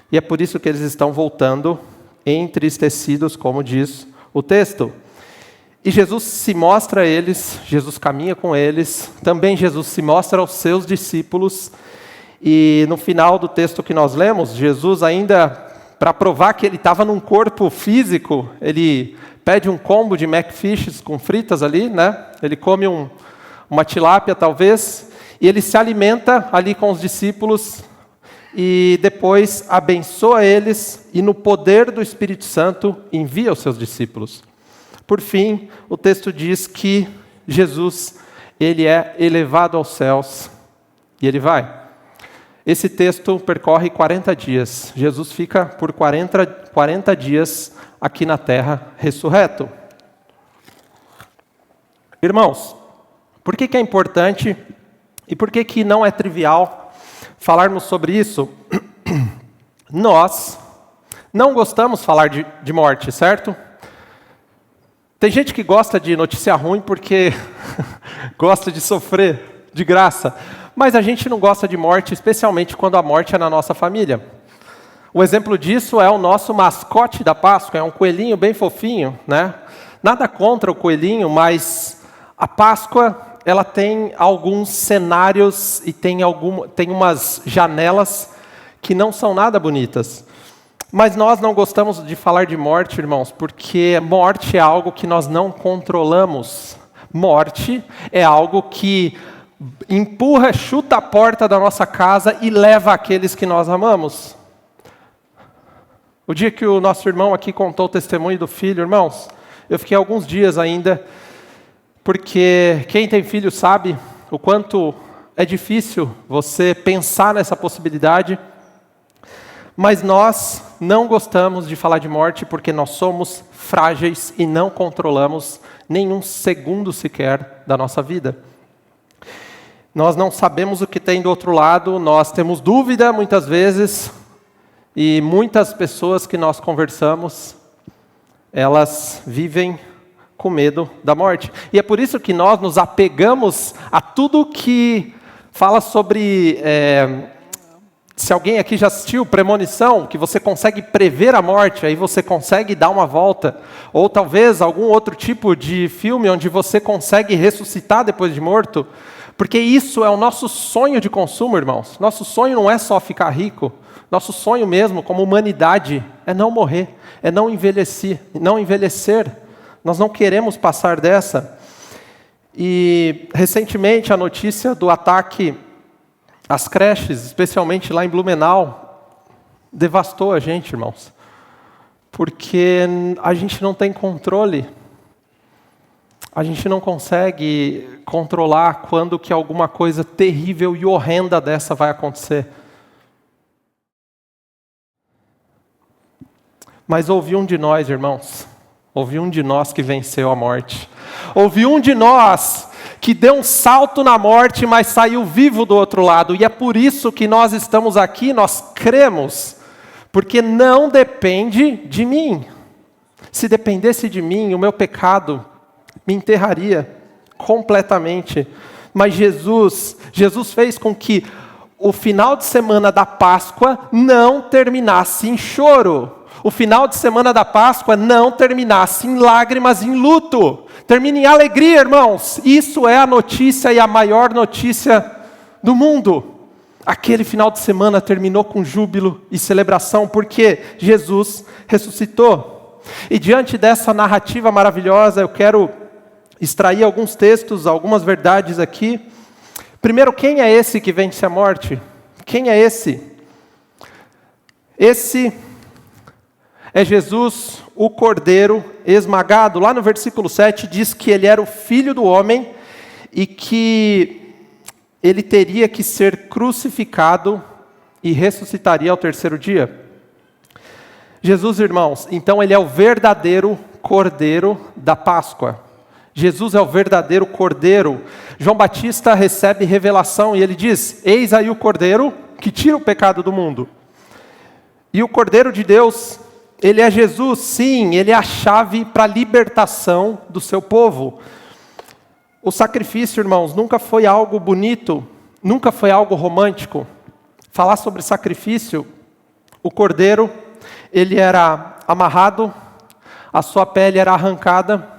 E é por isso que eles estão voltando entristecidos, como diz o texto. E Jesus se mostra a eles, Jesus caminha com eles, também Jesus se mostra aos seus discípulos, e no final do texto que nós lemos, Jesus ainda, para provar que ele estava num corpo físico, ele pede um combo de McFishes com fritas ali, né? Ele come uma tilápia talvez, e ele se alimenta ali com os discípulos, e depois abençoa eles, e no poder do Espírito Santo envia os seus discípulos. Por fim, o texto diz que Jesus, ele é elevado aos céus, e ele vai. Esse texto percorre 40 dias. Jesus fica por 40 dias aqui na terra, ressurreto. Irmãos, por que é importante e por que não é trivial falarmos sobre isso? Nós não gostamos de falar de morte, certo? Tem gente que gosta de notícia ruim porque gosta de sofrer de graça, mas a gente não gosta de morte, especialmente quando a morte é na nossa família. O exemplo disso é o nosso mascote da Páscoa, é um coelhinho bem fofinho, né? Nada contra o coelhinho, mas a Páscoa, ela tem alguns cenários e tem umas janelas que não são nada bonitas. Mas nós não gostamos de falar de morte, irmãos, porque morte é algo que nós não controlamos. Morte é algo que empurra, chuta a porta da nossa casa e leva aqueles que nós amamos. O dia que o nosso irmão aqui contou o testemunho do filho, irmãos, eu fiquei alguns dias ainda, porque quem tem filho sabe o quanto é difícil você pensar nessa possibilidade. Mas nós não gostamos de falar de morte porque nós somos frágeis e não controlamos nenhum segundo sequer da nossa vida. Nós não sabemos o que tem do outro lado, nós temos dúvida muitas vezes, e muitas pessoas que nós conversamos, elas vivem com medo da morte. E é por isso que nós nos apegamos a tudo que fala sobre... Se alguém aqui já assistiu Premonição, que você consegue prever a morte, aí você consegue dar uma volta. Ou talvez algum outro tipo de filme onde você consegue ressuscitar depois de morto. Porque isso é o nosso sonho de consumo, irmãos. Nosso sonho não é só ficar rico. Nosso sonho mesmo, como humanidade, é não morrer, é não envelhecer. Nós não queremos passar dessa. E recentemente a notícia do ataque às creches, especialmente lá em Blumenau, devastou a gente, irmãos. Porque a gente não tem controle. A gente não consegue controlar quando que alguma coisa terrível e horrenda dessa vai acontecer. Mas houve um de nós, irmãos. Houve um de nós que venceu a morte. Houve um de nós que deu um salto na morte, mas saiu vivo do outro lado. E é por isso que nós estamos aqui, nós cremos. Porque não depende de mim. Se dependesse de mim, o meu pecado me enterraria completamente. Mas Jesus fez com que o final de semana da Páscoa não terminasse em choro. O final de semana da Páscoa não terminasse em lágrimas, em luto. Termina em alegria, irmãos. Isso é a notícia e a maior notícia do mundo. Aquele final de semana terminou com júbilo e celebração, porque Jesus ressuscitou. E diante dessa narrativa maravilhosa, eu quero extrair alguns textos, algumas verdades aqui. Primeiro, quem é esse que vence a morte? Quem é esse? Esse é Jesus, o Cordeiro esmagado. Lá no versículo 7 diz que ele era o Filho do homem e que ele teria que ser crucificado e ressuscitaria ao terceiro dia. Jesus, irmãos, então ele é o verdadeiro Cordeiro da Páscoa. Jesus é o verdadeiro Cordeiro. João Batista recebe revelação e ele diz: eis aí o Cordeiro que tira o pecado do mundo. E o Cordeiro de Deus, ele é Jesus, sim, ele é a chave para a libertação do seu povo. O sacrifício, irmãos, nunca foi algo bonito, nunca foi algo romântico. Falar sobre sacrifício, o cordeiro, ele era amarrado, a sua pele era arrancada,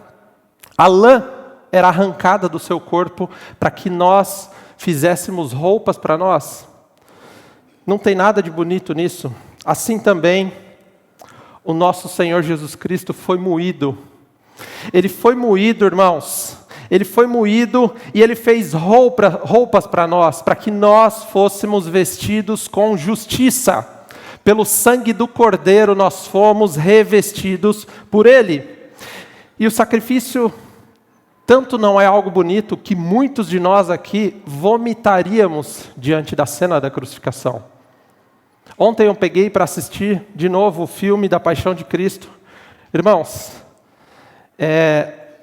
a lã era arrancada do seu corpo para que nós fizéssemos roupas para nós. Não tem nada de bonito nisso. Assim também, o nosso Senhor Jesus Cristo foi moído. Ele foi moído, irmãos. Ele foi moído e ele fez roupas para nós, para que nós fôssemos vestidos com justiça. Pelo sangue do Cordeiro nós fomos revestidos por ele. E o sacrifício tanto não é algo bonito que muitos de nós aqui vomitaríamos diante da cena da crucificação. Ontem eu peguei para assistir de novo o filme da Paixão de Cristo. Irmãos,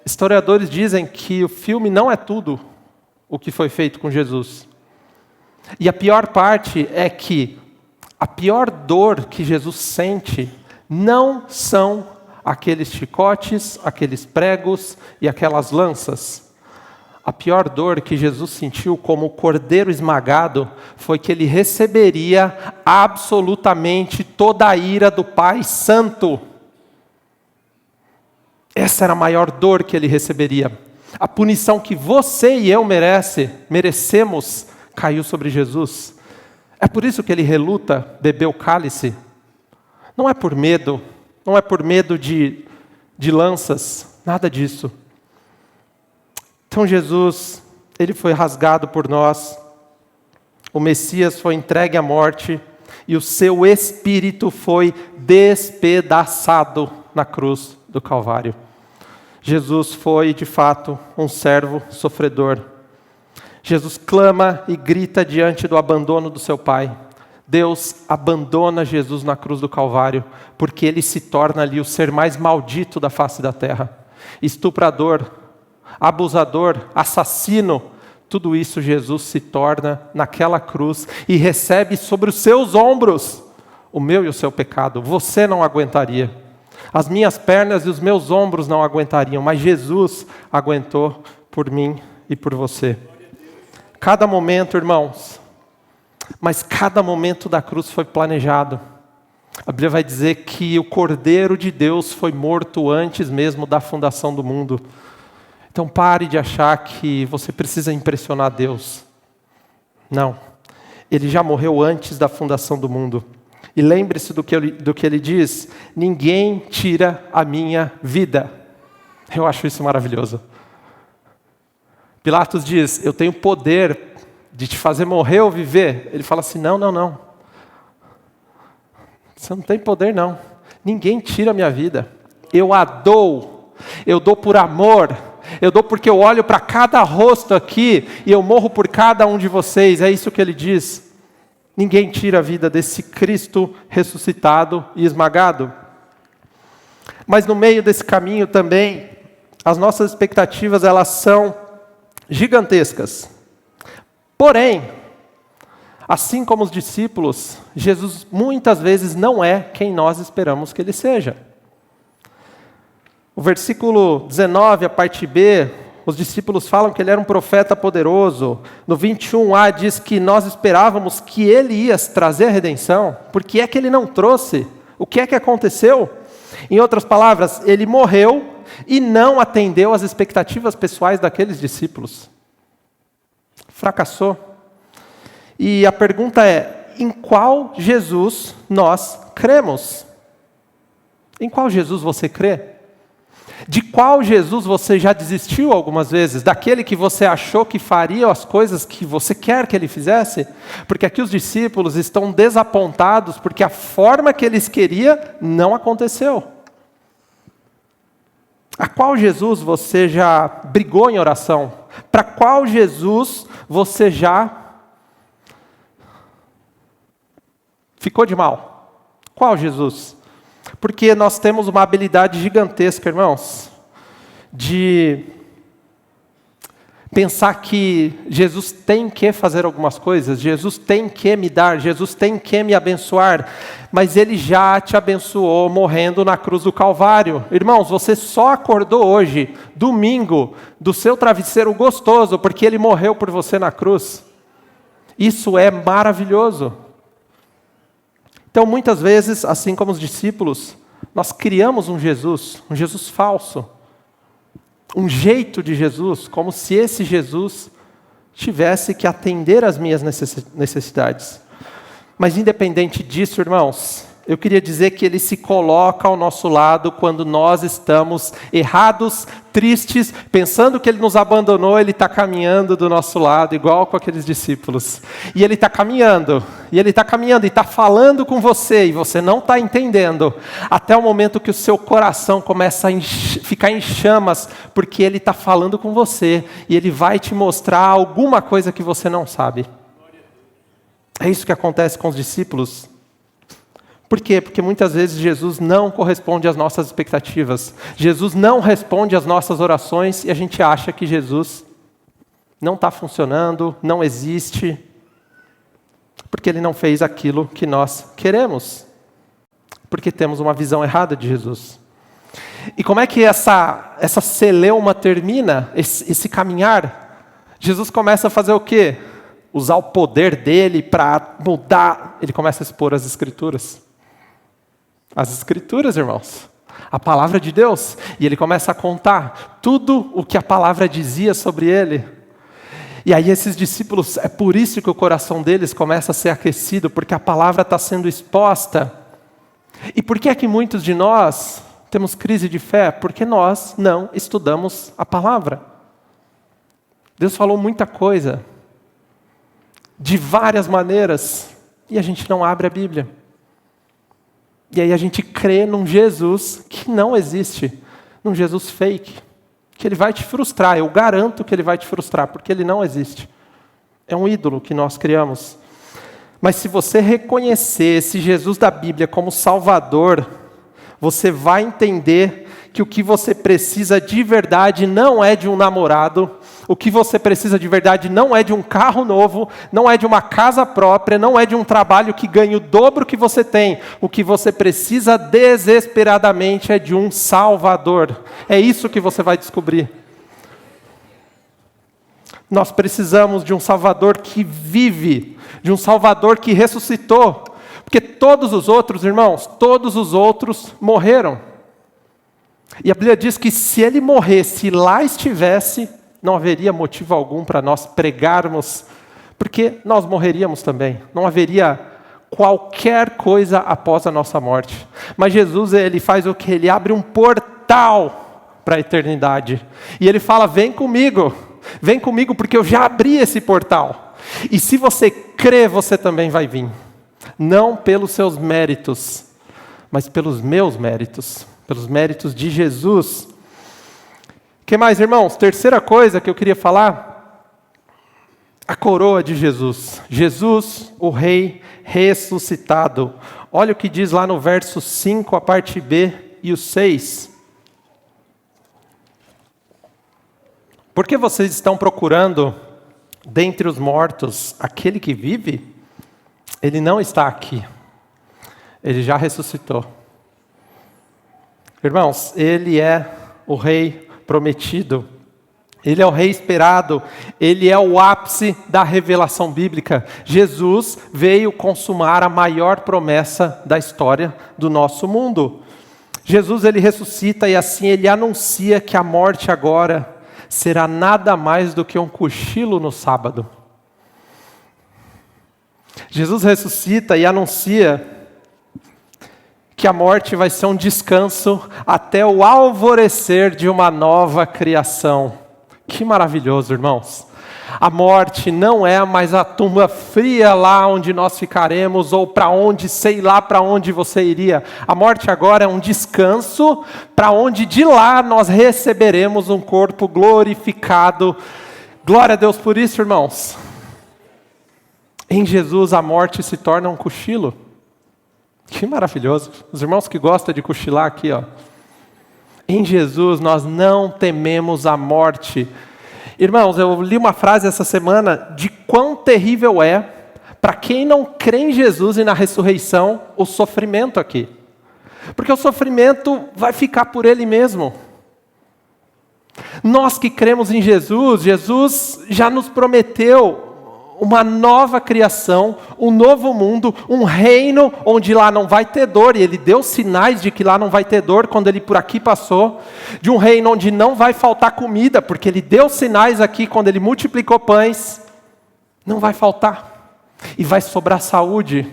historiadores dizem que o filme não é tudo o que foi feito com Jesus. E a pior parte é que a pior dor que Jesus sente não são aqueles chicotes, aqueles pregos e aquelas lanças. A pior dor que Jesus sentiu como cordeiro esmagado foi que ele receberia absolutamente toda a ira do Pai Santo. Essa era a maior dor que ele receberia. A punição que você e eu merecemos, caiu sobre Jesus. É por isso que ele reluta beber o cálice. Não é por medo, não é por medo de lanças, nada disso. Então Jesus, ele foi rasgado por nós, o Messias foi entregue à morte e o seu espírito foi despedaçado na cruz do Calvário. Jesus foi, de fato, um servo sofredor. Jesus clama e grita diante do abandono do seu Pai. Deus abandona Jesus na cruz do Calvário, porque ele se torna ali o ser mais maldito da face da terra. Estuprador, abusador, assassino, tudo isso Jesus se torna naquela cruz e recebe sobre os seus ombros o meu e o seu pecado. Você não aguentaria. As minhas pernas e os meus ombros não aguentariam, mas Jesus aguentou por mim e por você. Cada momento, irmãos, mas cada momento da cruz foi planejado. A Bíblia vai dizer que o Cordeiro de Deus foi morto antes mesmo da fundação do mundo. Então pare de achar que você precisa impressionar Deus. Não, ele já morreu antes da fundação do mundo. E lembre-se do que ele diz: ninguém tira a minha vida. Eu acho isso maravilhoso. Pilatos diz: eu tenho poder de te fazer morrer ou viver. Ele fala assim: não. Você não tem poder não. Ninguém tira a minha vida. Eu a dou. Eu dou por amor. Eu dou porque eu olho para cada rosto aqui e eu morro por cada um de vocês. É isso que ele diz. Ninguém tira a vida desse Cristo ressuscitado e esmagado. Mas no meio desse caminho também, as nossas expectativas, elas são gigantescas. Porém, assim como os discípulos, Jesus muitas vezes não é quem nós esperamos que ele seja. O versículo 19, a parte B, os discípulos falam que ele era um profeta poderoso. No 21a diz que nós esperávamos que ele ia trazer a redenção. Por que é que ele não trouxe? O que é que aconteceu? Em outras palavras, ele morreu e não atendeu às expectativas pessoais daqueles discípulos. Fracassou. E a pergunta é: em qual Jesus nós cremos? Em qual Jesus você crê? De qual Jesus você já desistiu algumas vezes? Daquele que você achou que faria as coisas que você quer que ele fizesse? Porque aqui os discípulos estão desapontados porque a forma que eles queriam não aconteceu. A qual Jesus você já brigou em oração? Para qual Jesus você já ficou de mal? Qual Jesus? Porque nós temos uma habilidade gigantesca, irmãos, de pensar que Jesus tem que fazer algumas coisas, Jesus tem que me dar, Jesus tem que me abençoar, mas Ele já te abençoou morrendo na cruz do Calvário. Irmãos, você só acordou hoje, domingo, do seu travesseiro gostoso, porque Ele morreu por você na cruz. Isso é maravilhoso. Então, muitas vezes, assim como os discípulos, nós criamos um Jesus falso, um jeito de Jesus, como se esse Jesus tivesse que atender às minhas necessidades. Mas independente disso, irmãos, eu queria dizer que Ele se coloca ao nosso lado quando nós estamos errados, tristes, pensando que Ele nos abandonou. Ele está caminhando do nosso lado, igual com aqueles discípulos. E Ele está caminhando, e está falando com você, e você não está entendendo, até o momento que o seu coração começa a ficar em chamas, porque Ele está falando com você, e Ele vai te mostrar alguma coisa que você não sabe. É isso que acontece com os discípulos. Por quê? Porque muitas vezes Jesus não corresponde às nossas expectativas. Jesus não responde às nossas orações e a gente acha que Jesus não está funcionando, não existe, porque Ele não fez aquilo que nós queremos. Porque temos uma visão errada de Jesus. E como é que essa celeuma termina, esse caminhar? Jesus começa a fazer o quê? Usar o poder dele para mudar. Ele começa a expor as Escrituras. As Escrituras, irmãos, a palavra de Deus, e ele começa a contar tudo o que a palavra dizia sobre ele. E aí esses discípulos, é por isso que o coração deles começa a ser aquecido, porque a palavra está sendo exposta. E por que é que muitos de nós temos crise de fé? Porque nós não estudamos a palavra. Deus falou muita coisa, de várias maneiras, e a gente não abre a Bíblia. E aí a gente crê num Jesus que não existe, num Jesus fake, que Ele vai te frustrar. Eu garanto que Ele vai te frustrar, porque Ele não existe. É um ídolo que nós criamos. Mas se você reconhecer esse Jesus da Bíblia como Salvador, você vai entender que o que você precisa de verdade não é de um namorado, o que você precisa de verdade não é de um carro novo, não é de uma casa própria, não é de um trabalho que ganhe o dobro que você tem. O que você precisa desesperadamente é de um Salvador. É isso que você vai descobrir. Nós precisamos de um Salvador que vive, de um Salvador que ressuscitou. Porque todos os outros, irmãos, todos os outros morreram. E a Bíblia diz que se Ele morresse e lá estivesse, não haveria motivo algum para nós pregarmos, porque nós morreríamos também. Não haveria qualquer coisa após a nossa morte. Mas Jesus, Ele faz o que? Ele abre um portal para a eternidade. E Ele fala: vem comigo porque eu já abri esse portal. E se você crê, você também vai vir. Não pelos seus méritos, mas pelos meus méritos, pelos méritos de Jesus. O que mais, irmãos? Terceira coisa que eu queria falar, a coroa de Jesus. Jesus, o Rei ressuscitado. Olha o que diz lá no verso 5, a parte B e o 6. Por que vocês estão procurando dentre os mortos aquele que vive? Ele não está aqui. Ele já ressuscitou. Irmãos, Ele é o Rei prometido. Ele é o Rei esperado. Ele é o ápice da revelação bíblica. Jesus veio consumar a maior promessa da história do nosso mundo. Jesus, Ele ressuscita e assim Ele anuncia que a morte agora será nada mais do que um cochilo no sábado. Jesus ressuscita e anuncia que a morte vai ser um descanso até o alvorecer de uma nova criação. Que maravilhoso, irmãos. A morte não é mais a tumba fria lá onde nós ficaremos, ou para onde, sei lá para onde você iria. A morte agora é um descanso para onde de lá nós receberemos um corpo glorificado. Glória a Deus por isso, irmãos. Em Jesus a morte se torna um cochilo. Que maravilhoso. Os irmãos que gostam de cochilar aqui, ó. Em Jesus nós não tememos a morte. Irmãos, eu li uma frase essa semana de quão terrível é, para quem não crê em Jesus e na ressurreição, o sofrimento aqui. Porque o sofrimento vai ficar por ele mesmo. Nós que cremos em Jesus, Jesus já nos prometeu uma nova criação, um novo mundo, um reino onde lá não vai ter dor, e Ele deu sinais de que lá não vai ter dor quando Ele por aqui passou, de um reino onde não vai faltar comida, porque Ele deu sinais aqui quando Ele multiplicou pães, não vai faltar, e vai sobrar saúde.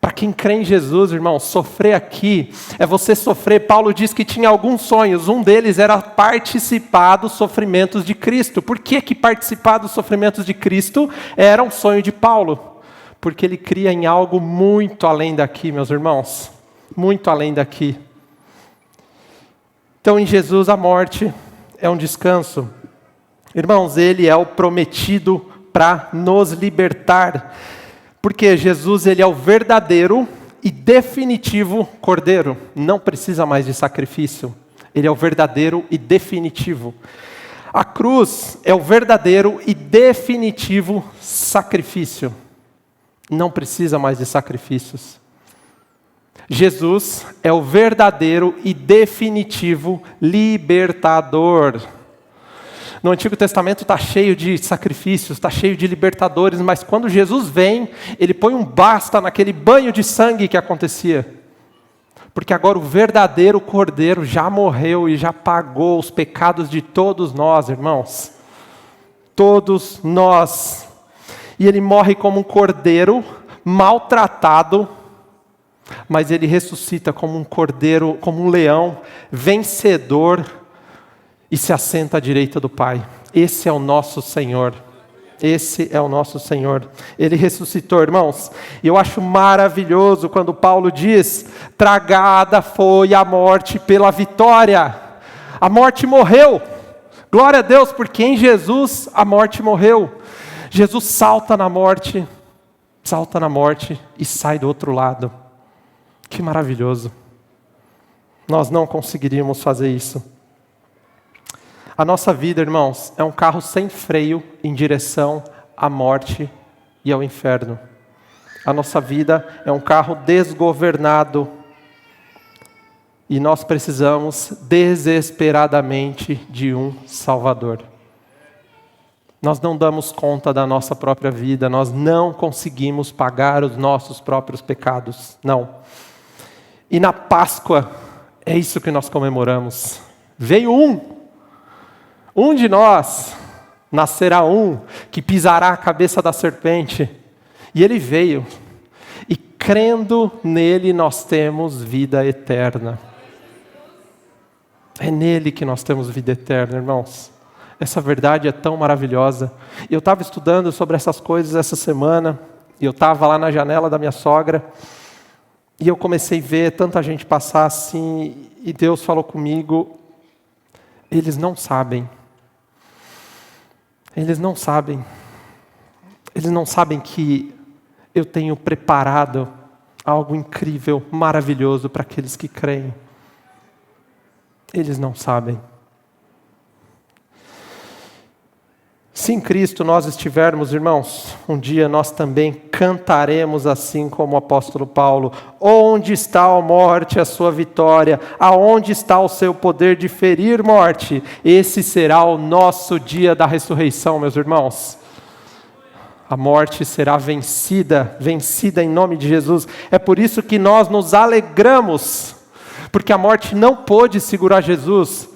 Para quem crê em Jesus, irmão, sofrer aqui é você sofrer. Paulo diz que tinha alguns sonhos, um deles era participar dos sofrimentos de Cristo. Por que participar dos sofrimentos de Cristo era um sonho de Paulo? Porque ele cria em algo muito além daqui, meus irmãos, muito além daqui. Então em Jesus a morte é um descanso. Irmãos, Ele é o prometido para nos libertar. Porque Jesus, Ele é o verdadeiro e definitivo Cordeiro. Não precisa mais de sacrifício. Ele é o verdadeiro e definitivo. A cruz é o verdadeiro e definitivo sacrifício. Não precisa mais de sacrifícios. Jesus é o verdadeiro e definitivo libertador. No Antigo Testamento está cheio de sacrifícios, está cheio de libertadores, mas quando Jesus vem, Ele põe um basta naquele banho de sangue que acontecia. Porque agora o verdadeiro Cordeiro já morreu e já pagou os pecados de todos nós, irmãos. Todos nós. E Ele morre como um cordeiro maltratado, mas Ele ressuscita como um cordeiro, como um leão vencedor, e se assenta à direita do Pai. Esse é o nosso Senhor. Esse é o nosso Senhor. Ele ressuscitou, irmãos. E eu acho maravilhoso quando Paulo diz: tragada foi a morte pela vitória. A morte morreu. Glória a Deus, porque em Jesus a morte morreu. Jesus salta na morte e sai do outro lado. Que maravilhoso. Nós não conseguiríamos fazer isso. A nossa vida, irmãos, é um carro sem freio em direção à morte e ao inferno. A nossa vida é um carro desgovernado e nós precisamos desesperadamente de um Salvador. Nós não damos conta da nossa própria vida, nós não conseguimos pagar os nossos próprios pecados, não. E na Páscoa, é isso que nós comemoramos. Veio um de nós, nascerá um, que pisará a cabeça da serpente. E Ele veio. E crendo nele nós temos vida eterna. É nele que nós temos vida eterna, irmãos. Essa verdade é tão maravilhosa. Eu estava estudando sobre essas coisas essa semana. E eu estava lá na janela da minha sogra. E eu comecei a ver tanta gente passar assim. E Deus falou comigo. Eles não sabem. Eles não sabem. Eles não sabem que eu tenho preparado algo incrível, maravilhoso para aqueles que creem. Eles não sabem. Se em Cristo nós estivermos, irmãos, um dia nós também cantaremos assim como o apóstolo Paulo: onde está a morte, a sua vitória? Aonde está o seu poder de ferir morte? Esse será o nosso dia da ressurreição, meus irmãos. A morte será vencida, vencida em nome de Jesus. É por isso que nós nos alegramos, porque a morte não pôde segurar Jesus.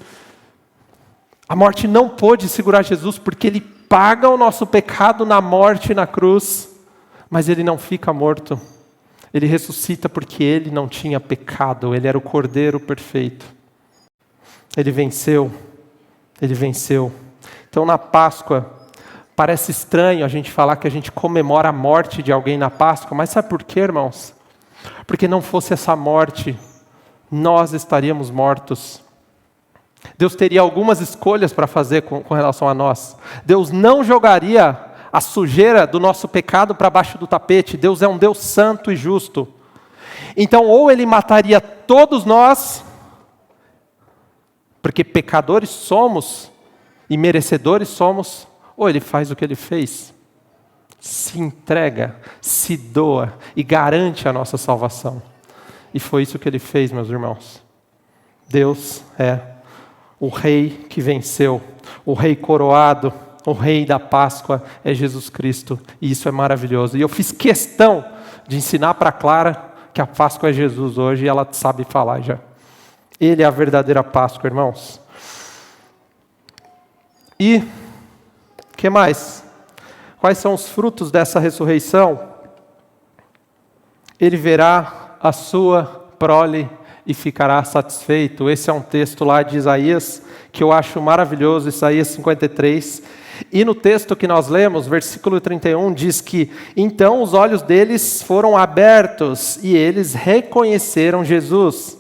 A morte não pôde segurar Jesus, porque Ele paga o nosso pecado na morte e na cruz, Mas ele não fica morto. Ele ressuscita porque ele não tinha pecado. Ele era o Cordeiro perfeito. Ele venceu. Ele venceu. Então na Páscoa, parece estranho a gente falar que a gente comemora a morte de alguém na Páscoa. Mas sabe por quê, irmãos? Porque não fosse essa morte, nós estaríamos mortos. Deus teria algumas escolhas para fazer com relação a nós. Deus não jogaria a sujeira do nosso pecado para baixo do tapete. Deus é um Deus santo e justo. Então, ou ele mataria todos nós, porque pecadores somos e merecedores somos, ou ele faz o que ele fez. Se entrega, se doa e garante a nossa salvação. E foi isso que ele fez, meus irmãos. Deus é o Rei que venceu, o Rei coroado, o Rei da Páscoa é Jesus Cristo. E isso é maravilhoso. E eu fiz questão de ensinar para a Clara que a Páscoa é Jesus hoje, e ela sabe falar já. Ele é a verdadeira Páscoa, irmãos. E o que mais? Quais são os frutos dessa ressurreição? Ele verá a sua prole e ficará satisfeito. Esse é um texto lá de Isaías, que eu acho maravilhoso, Isaías 53. E no texto que nós lemos, versículo 31, diz que então os olhos deles foram abertos e eles reconheceram Jesus.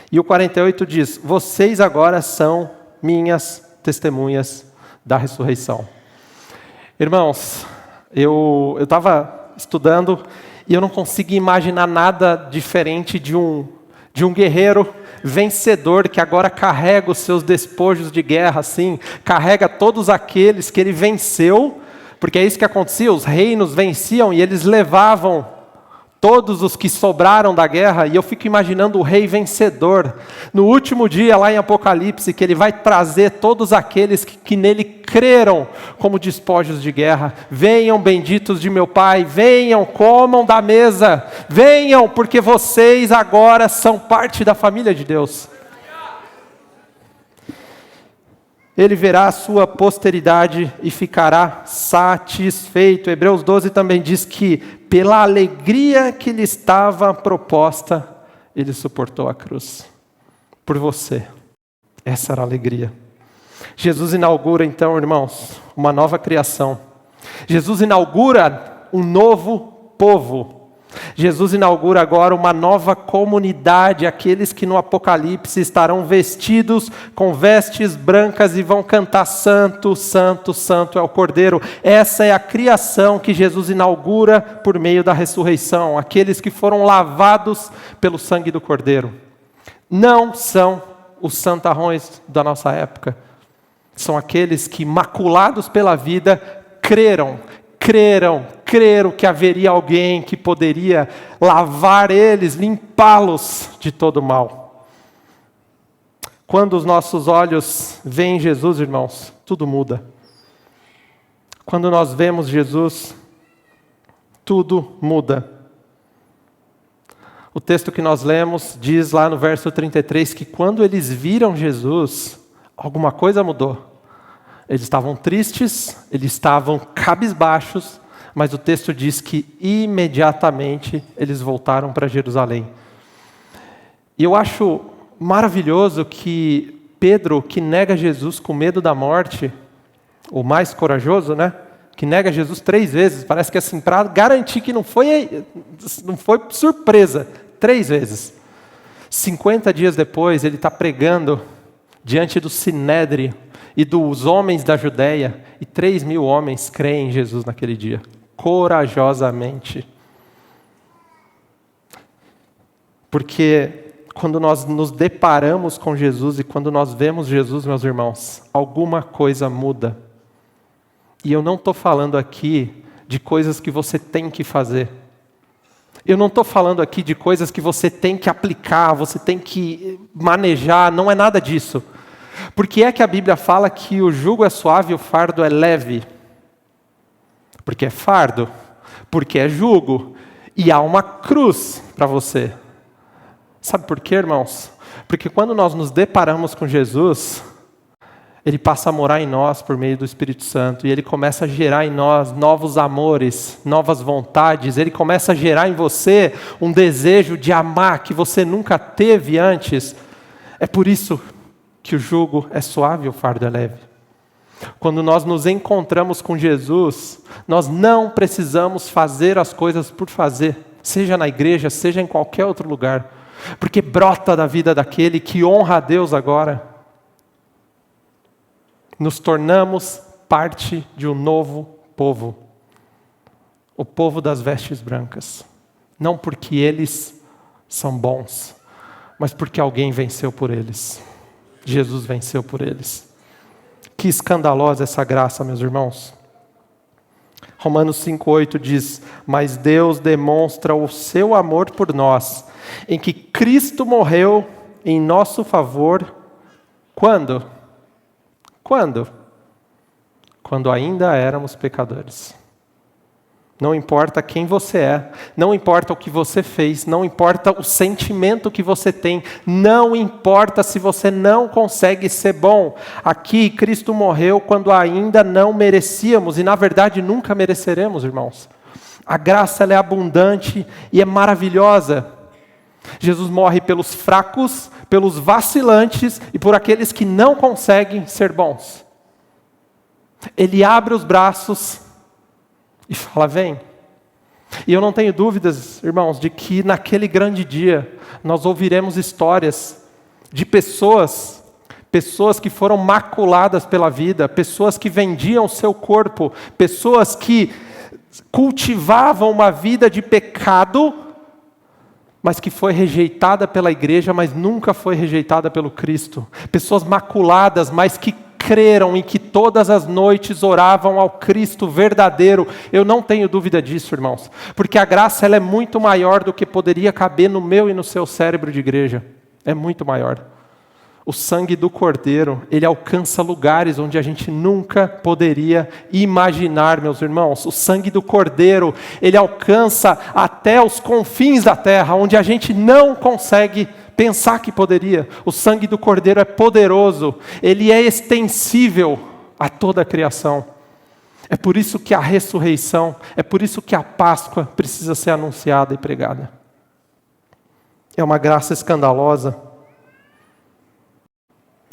E o 48 diz, vocês agora são minhas testemunhas da ressurreição. Irmãos, eu estava estudando e eu não consegui imaginar nada diferente de um guerreiro vencedor que agora carrega os seus despojos de guerra, assim, carrega todos aqueles que ele venceu, porque é isso que acontecia, os reinos venciam e eles levavam todos os que sobraram da guerra, e eu fico imaginando o rei vencedor, no último dia lá em Apocalipse, que ele vai trazer todos aqueles que nele creram como despojos de guerra. Venham, benditos de meu Pai, venham, comam da mesa, venham, porque vocês agora são parte da família de Deus. Ele verá a sua posteridade e ficará satisfeito. Hebreus 12 também diz que, pela alegria que lhe estava proposta, ele suportou a cruz. Por você. Essa era a alegria. Jesus inaugura então, irmãos, uma nova criação. Jesus inaugura um novo povo. Jesus inaugura agora uma nova comunidade, aqueles que no Apocalipse estarão vestidos com vestes brancas e vão cantar santo, santo, santo é o Cordeiro. Essa é a criação que Jesus inaugura por meio da ressurreição, aqueles que foram lavados pelo sangue do Cordeiro. Não são os santarrões da nossa época, são aqueles que, maculados pela vida, creram que haveria alguém que poderia lavar eles, limpá-los de todo mal. Quando os nossos olhos veem Jesus, irmãos, tudo muda. Quando nós vemos Jesus, tudo muda. O texto que nós lemos diz lá no verso 33 que quando eles viram Jesus, alguma coisa mudou. Eles estavam tristes, eles estavam cabisbaixos, mas o texto diz que imediatamente eles voltaram para Jerusalém. E eu acho maravilhoso que Pedro, que nega Jesus com medo da morte, o mais corajoso, né? Que nega Jesus 3 vezes, parece que assim, para garantir que não foi surpresa, 3 vezes. 50 dias depois, ele está pregando diante do Sinédrio e dos homens da Judéia, e 3.000 homens creem em Jesus naquele dia, corajosamente. Porque quando nós nos deparamos com Jesus e quando nós vemos Jesus, meus irmãos, alguma coisa muda. E eu não estou falando aqui de coisas que você tem que fazer. Eu não estou falando aqui de coisas que você tem que aplicar, você tem que manejar, não é nada disso. Por que é que a Bíblia fala que o jugo é suave e o fardo é leve? Porque é fardo, porque é jugo, e há uma cruz para você. Sabe por quê, irmãos? Porque quando nós nos deparamos com Jesus, Ele passa a morar em nós por meio do Espírito Santo, e Ele começa a gerar em nós novos amores, novas vontades. Ele começa a gerar em você um desejo de amar que você nunca teve antes. É por isso que o jugo é suave e o fardo é leve. Quando nós nos encontramos com Jesus, nós não precisamos fazer as coisas por fazer, seja na igreja, seja em qualquer outro lugar, porque brota da vida daquele que honra a Deus agora. Nos tornamos parte de um novo povo, o povo das vestes brancas. Não porque eles são bons, mas porque alguém venceu por eles. Jesus venceu por eles. Que escandalosa essa graça, meus irmãos. Romanos 5,8 diz: mas Deus demonstra o seu amor por nós, em que Cristo morreu em nosso favor. Quando? Quando ainda éramos pecadores. Não importa quem você é, não importa o que você fez, não importa o sentimento que você tem, não importa se você não consegue ser bom. Aqui, Cristo morreu quando ainda não merecíamos, e na verdade nunca mereceremos, irmãos. A graça ela é abundante e é maravilhosa. Jesus morre pelos fracos, pelos vacilantes e por aqueles que não conseguem ser bons. Ele abre os braços e fala: vem. E eu não tenho dúvidas, irmãos, de que naquele grande dia nós ouviremos histórias de pessoas que foram maculadas pela vida, pessoas que vendiam o seu corpo, pessoas que cultivavam uma vida de pecado, mas que foi rejeitada pela igreja, mas nunca foi rejeitada pelo Cristo. Pessoas maculadas, mas que creram e que todas as noites oravam ao Cristo verdadeiro. Eu não tenho dúvida disso, irmãos, porque a graça ela é muito maior do que poderia caber no meu e no seu cérebro de igreja. É muito maior. O sangue do Cordeiro, ele alcança lugares onde a gente nunca poderia imaginar, meus irmãos. O sangue do Cordeiro, ele alcança até os confins da terra, onde a gente não consegue pensar que poderia. O sangue do Cordeiro é poderoso, ele é extensível a toda a criação. É por isso que a ressurreição, é por isso que a Páscoa precisa ser anunciada e pregada. É uma graça escandalosa.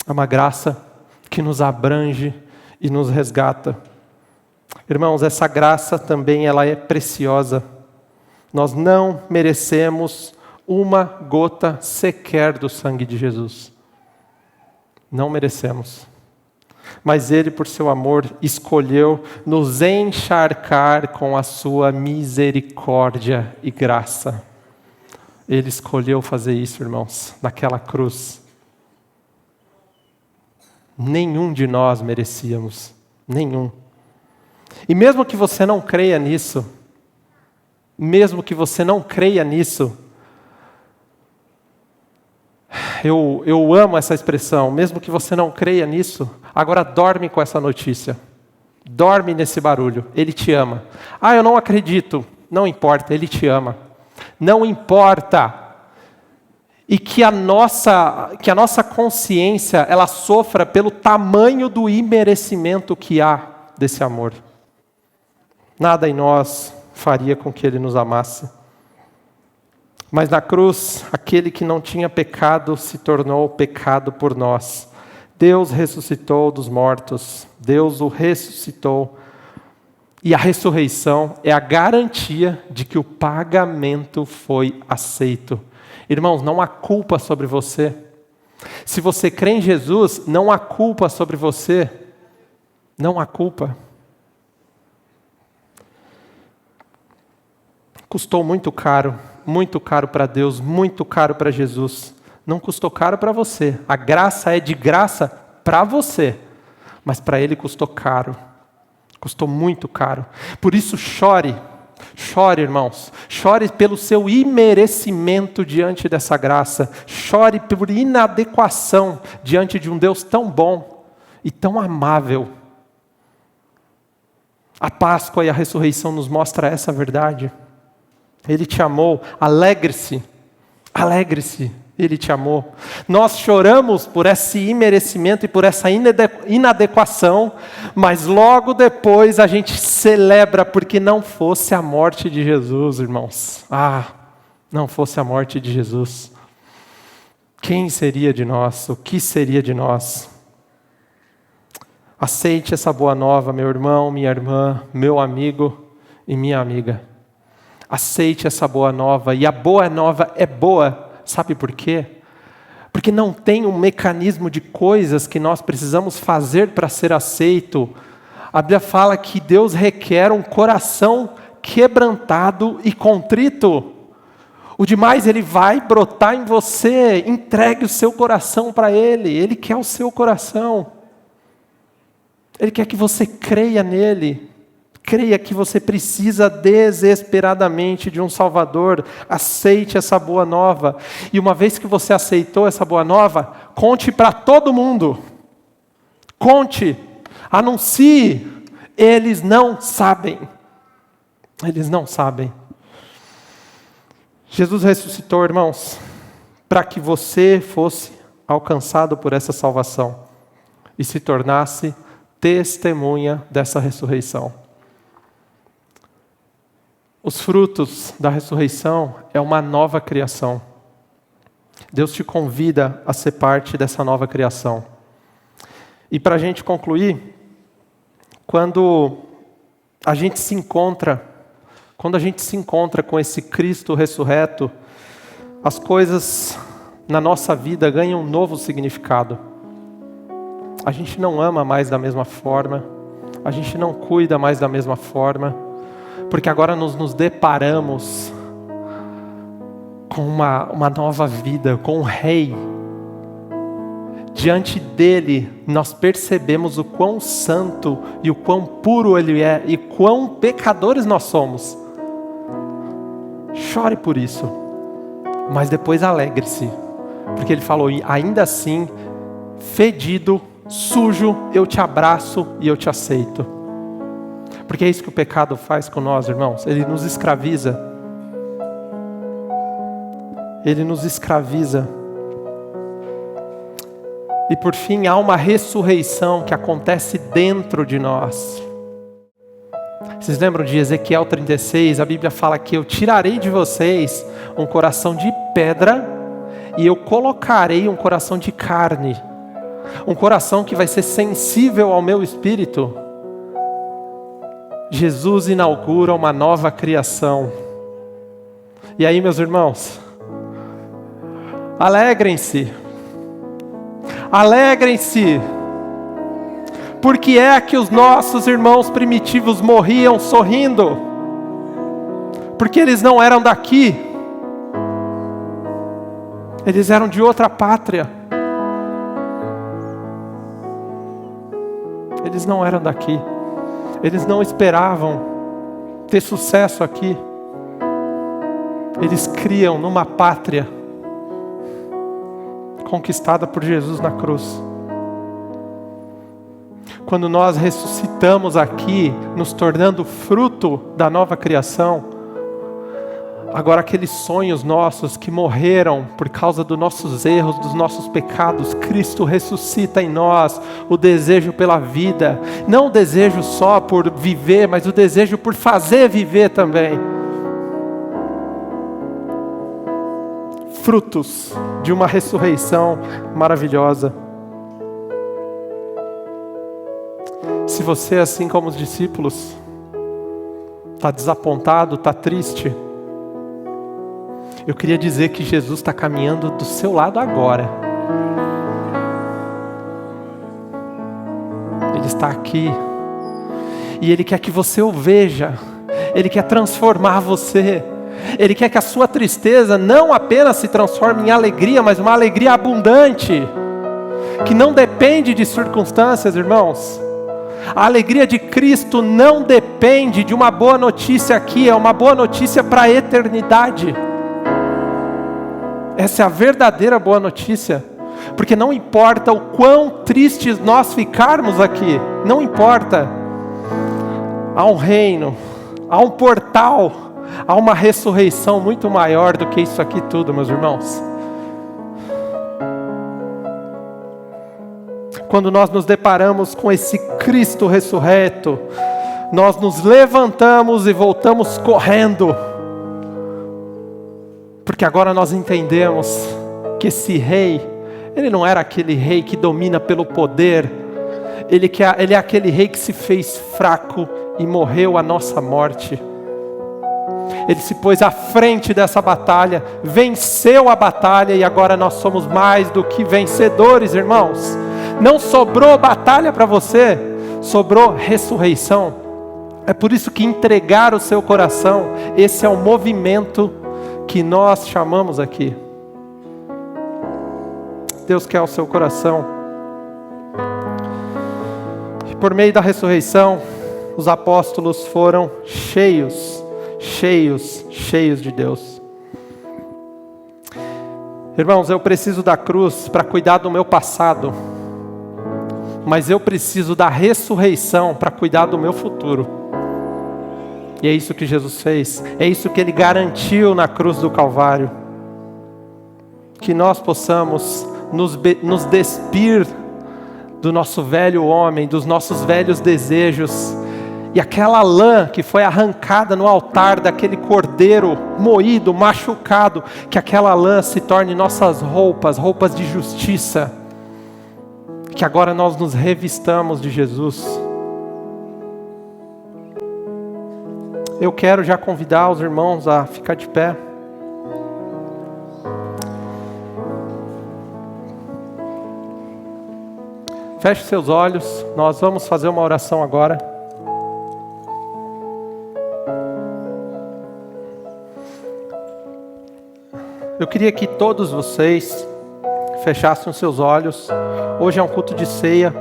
É uma graça que nos abrange e nos resgata. Irmãos, essa graça também ela é preciosa. Nós não merecemos uma gota sequer do sangue de Jesus. Não merecemos. Mas Ele, por seu amor, escolheu nos encharcar com a sua misericórdia e graça. Ele escolheu fazer isso, irmãos, naquela cruz. Nenhum de nós merecíamos, nenhum. E mesmo que você não creia nisso, eu amo essa expressão, mesmo que você não creia nisso, agora dorme com essa notícia, dorme nesse barulho, Ele te ama. Ah, eu não acredito, não importa, Ele te ama, não importa. E que a nossa consciência, ela sofra pelo tamanho do imerecimento que há desse amor. Nada em nós faria com que Ele nos amasse. Mas na cruz, aquele que não tinha pecado se tornou pecado por nós. Deus ressuscitou dos mortos, Deus o ressuscitou. E a ressurreição é a garantia de que o pagamento foi aceito. Irmãos, não há culpa sobre você. Se você crê em Jesus, não há culpa sobre você. Não há culpa. Custou muito caro para Deus, muito caro para Jesus. Não custou caro para você. A graça é de graça para você, mas para Ele custou caro. Custou muito caro. Por isso chore. Chore, irmãos, chore pelo seu imerecimento diante dessa graça, chore por inadequação diante de um Deus tão bom e tão amável. A Páscoa e a ressurreição nos mostram essa verdade. Ele te amou, alegre-se, alegre-se, Ele te amou. Nós choramos por esse imerecimento e por essa inadequação, mas logo depois a gente celebra porque não fosse a morte de Jesus, irmãos. Não fosse a morte de Jesus. Quem seria de nós? O que seria de nós? Aceite essa boa nova, meu irmão, minha irmã, meu amigo e minha amiga. Aceite essa boa nova, e a boa nova é boa. Sabe por quê? Porque não tem um mecanismo de coisas que nós precisamos fazer para ser aceito. A Bíblia fala que Deus requer um coração quebrantado e contrito. O demais Ele vai brotar em você. Entregue o seu coração para Ele. Ele quer o seu coração. Ele quer que você creia nele. Creia que você precisa desesperadamente de um Salvador. Aceite essa boa nova. E uma vez que você aceitou essa boa nova, conte para todo mundo. Conte. Anuncie. Eles não sabem. Eles não sabem. Jesus ressuscitou, irmãos, para que você fosse alcançado por essa salvação e se tornasse testemunha dessa ressurreição. Os frutos da ressurreição é uma nova criação. Deus te convida a ser parte dessa nova criação. E para a gente concluir, quando a gente se encontra com esse Cristo ressurreto, as coisas na nossa vida ganham um novo significado. A gente não ama mais da mesma forma, a gente não cuida mais da mesma forma, porque agora nos deparamos com uma nova vida, com um rei. Diante dele, nós percebemos o quão santo e o quão puro ele é e quão pecadores nós somos. Chore por isso, mas depois alegre-se, porque ele falou, ainda assim, fedido, sujo, eu te abraço e eu te aceito. Porque é isso que o pecado faz com nós, irmãos. Ele nos escraviza. Ele nos escraviza. E por fim, há uma ressurreição que acontece dentro de nós. Vocês lembram de Ezequiel 36? A Bíblia fala que eu tirarei de vocês um coração de pedra e eu colocarei um coração de carne. Um coração que vai ser sensível ao meu espírito. Jesus inaugura uma nova criação. E aí, meus irmãos, alegrem-se. Alegrem-se. Porque é que os nossos irmãos primitivos morriam sorrindo. Porque eles não eram daqui. Eles eram de outra pátria. Eles não eram daqui. Eles não esperavam ter sucesso aqui. Eles criam numa pátria conquistada por Jesus na cruz. Quando nós ressuscitamos aqui, nos tornando fruto da nova criação, agora aqueles sonhos nossos que morreram por causa dos nossos erros, dos nossos pecados, Cristo ressuscita em nós o desejo pela vida. Não o desejo só por viver, mas o desejo por fazer viver também. Frutos de uma ressurreição maravilhosa. Se você, assim como os discípulos, está desapontado, está triste, eu queria dizer que Jesus está caminhando do seu lado agora. Ele está aqui. E Ele quer que você o veja. Ele quer transformar você. Ele quer que a sua tristeza não apenas se transforme em alegria, mas uma alegria abundante. Que não depende de circunstâncias, irmãos. A alegria de Cristo não depende de uma boa notícia aqui. É uma boa notícia para a eternidade. Essa é a verdadeira boa notícia, porque não importa o quão tristes nós ficarmos aqui, não importa, há um reino, há um portal, há uma ressurreição muito maior do que isso aqui tudo, meus irmãos. quando nós nos deparamos com esse Cristo ressurreto, nós nos levantamos e voltamos correndo, porque agora nós entendemos que esse rei, ele não era aquele rei que domina pelo poder, ele é aquele rei que se fez fraco e morreu a nossa morte. Ele se pôs à frente dessa batalha, venceu a batalha e agora nós somos mais do que vencedores, irmãos. Não sobrou batalha para você, sobrou ressurreição. É por isso que entregar o seu coração, esse é o movimento que nós chamamos aqui. Deus quer o seu coração. E por meio da ressurreição, os apóstolos foram cheios de Deus. Irmãos, eu preciso da cruz para cuidar do meu passado, mas eu preciso da ressurreição para cuidar do meu futuro. E é isso que Jesus fez, é isso que Ele garantiu na cruz do Calvário. Que nós possamos nos despir do nosso velho homem, dos nossos velhos desejos, e aquela lã que foi arrancada no altar daquele cordeiro moído, machucado, que aquela lã se torne nossas roupas de justiça, que agora nós nos revistamos de Jesus. Eu quero já convidar os irmãos a ficar de pé. Feche seus olhos, nós vamos fazer uma oração agora. Eu queria que todos vocês fechassem os seus olhos. Hoje é um culto de ceia.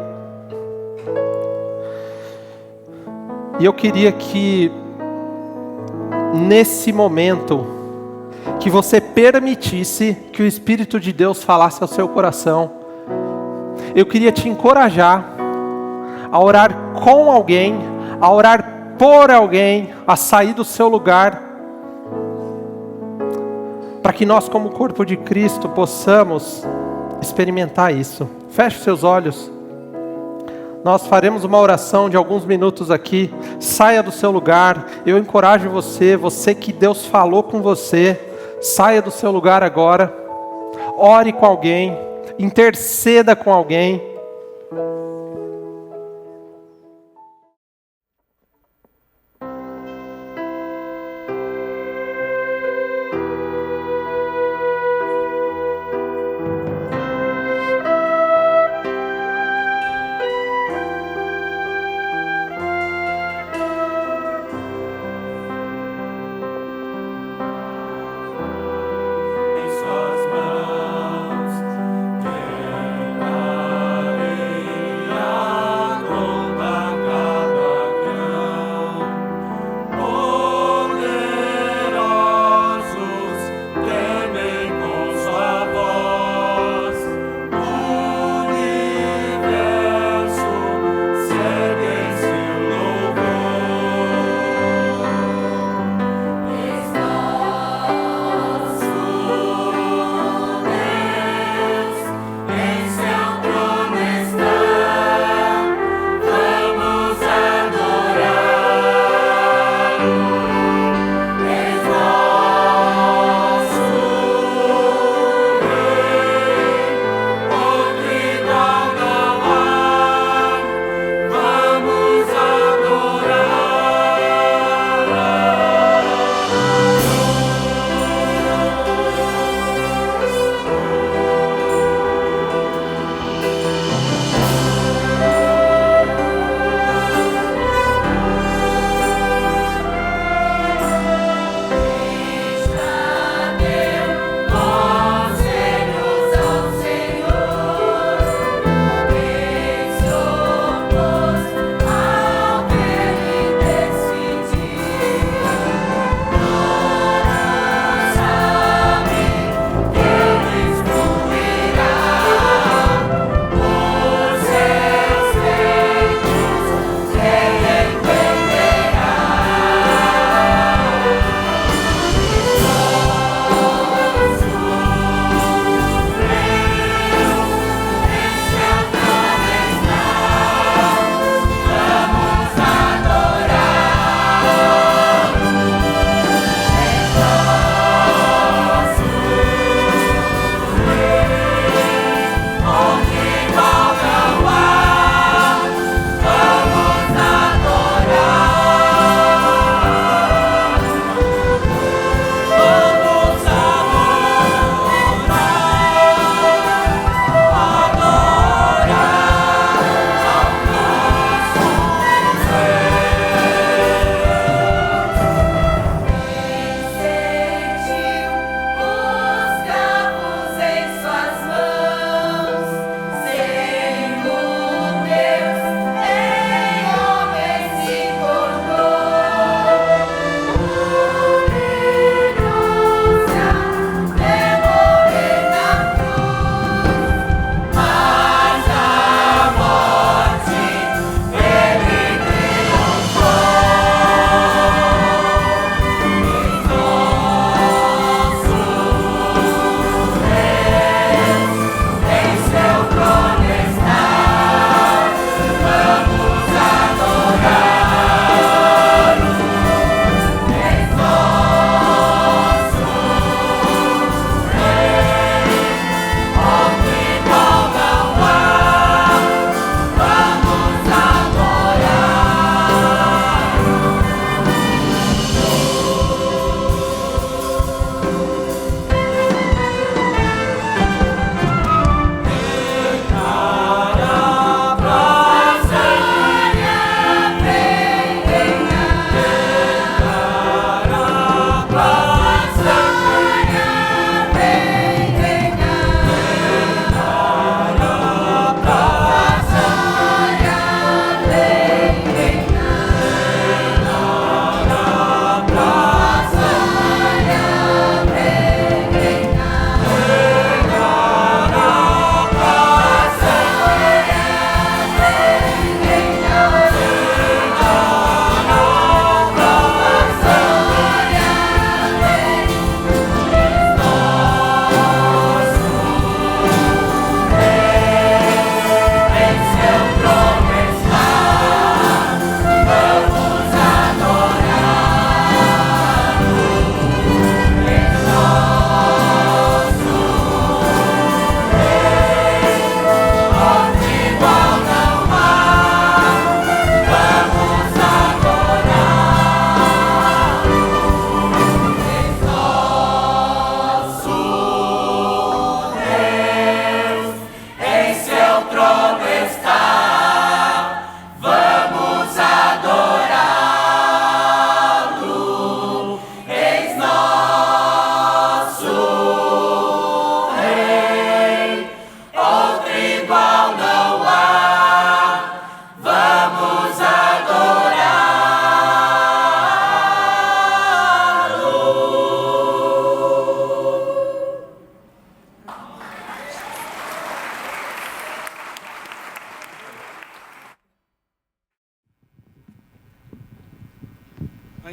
E eu queria que, nesse momento, que você permitisse que o Espírito de Deus falasse ao seu coração. Eu queria te encorajar a orar com alguém, a orar por alguém, a sair do seu lugar, para que nós, como corpo de Cristo, possamos experimentar isso. Feche seus olhos. Nós faremos uma oração de alguns minutos aqui. Saia do seu lugar. Eu encorajo você que Deus falou com você, saia do seu lugar agora. Ore com alguém, interceda com alguém. Em suas mãos tem a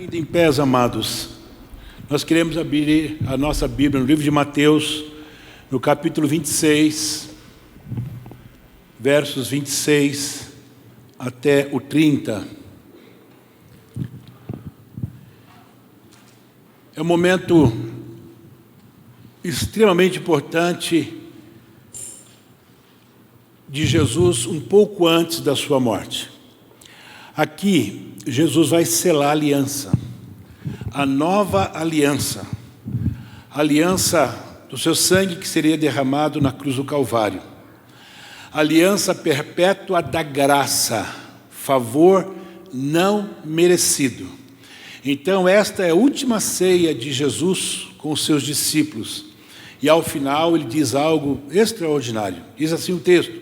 Ainda em pés, amados, nós queremos abrir a nossa Bíblia no livro de Mateus, no capítulo 26, versos 26 até o 30. É um momento extremamente importante de Jesus um pouco antes da sua morte. Aqui, Jesus vai selar a aliança, a nova aliança, a aliança do seu sangue que seria derramado na cruz do Calvário, a aliança perpétua da graça, favor não merecido. Então, esta é a última ceia de Jesus com os seus discípulos. E ao final ele diz algo extraordinário. Diz assim o texto: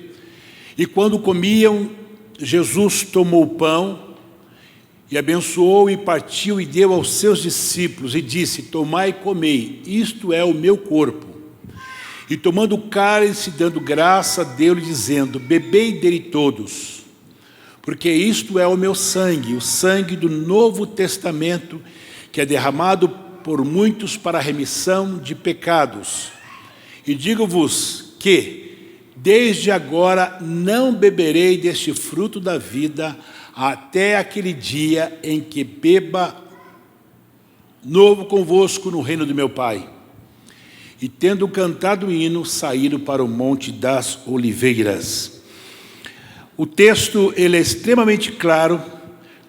e quando comiam, Jesus tomou o pão e abençoou e partiu e deu aos seus discípulos e disse: tomai e comei, isto é o meu corpo. E tomando o cálice, dando graça, deu-lhe dizendo: bebei dele todos, porque isto é o meu sangue, o sangue do Novo Testamento, que é derramado por muitos para a remissão de pecados. E digo-vos que desde agora não beberei deste fruto da vida, até aquele dia em que beba novo convosco no reino do meu Pai. E tendo cantado o hino, saíram para o Monte das Oliveiras. O texto ele é extremamente claro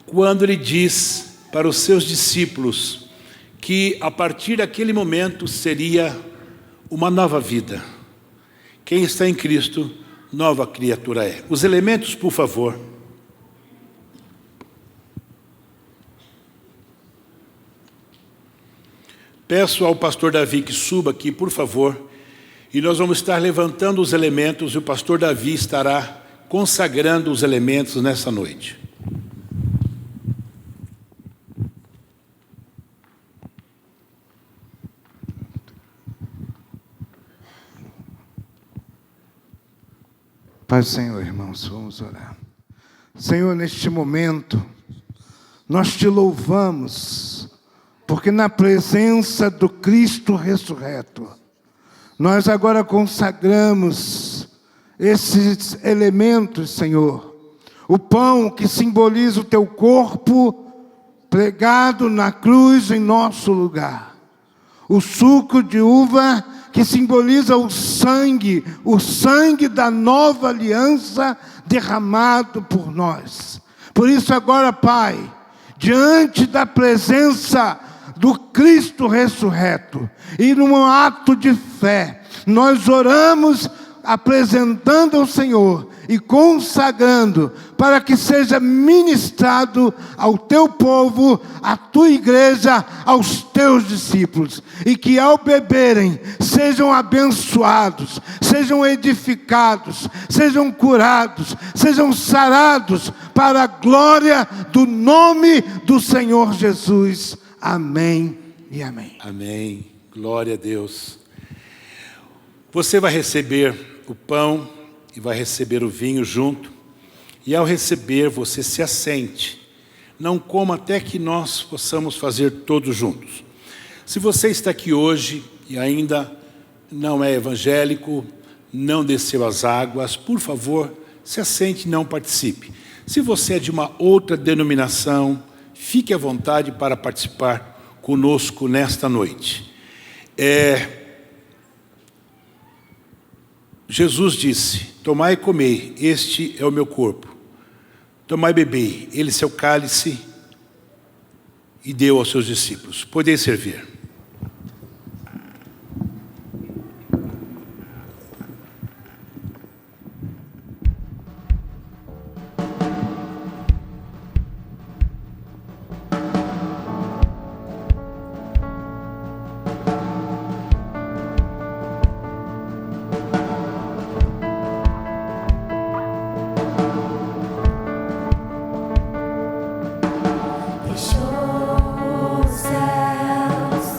quando ele diz para os seus discípulos que a partir daquele momento seria uma nova vida. Quem está em Cristo, nova criatura é. Os elementos, por favor. Peço ao pastor Davi que suba aqui, por favor, e nós vamos estar levantando os elementos e o pastor Davi estará consagrando os elementos nessa noite. Pai, Senhor, irmãos, vamos orar. Senhor, neste momento, nós te louvamos, porque na presença do Cristo ressurreto, nós agora consagramos esses elementos, Senhor. O pão que simboliza o teu corpo pregado na cruz em nosso lugar. O suco de uva que simboliza o sangue da nova aliança derramado por nós. Por isso agora, Pai, diante da presença do Cristo ressurreto e num ato de fé, nós oramos apresentando ao Senhor e consagrando para que seja ministrado ao teu povo, à tua igreja, aos teus discípulos, e que ao beberem sejam abençoados, sejam edificados, sejam curados, sejam sarados para a glória do nome do Senhor Jesus. Amém e amém. Amém. Glória a Deus. Você vai receber o pão e vai receber o vinho junto. E ao receber, você se assente. Não coma até que nós possamos fazer todos juntos. Se você está aqui hoje e ainda não é evangélico, não desceu as águas, por favor, se assente e não participe. Se você é de uma outra denominação, fique à vontade para participar conosco nesta noite. Jesus disse: tomai e comei, este é o meu corpo. Tomai e bebei, ele seu cálice, e deu aos seus discípulos. Podeis servir. Deixou os céus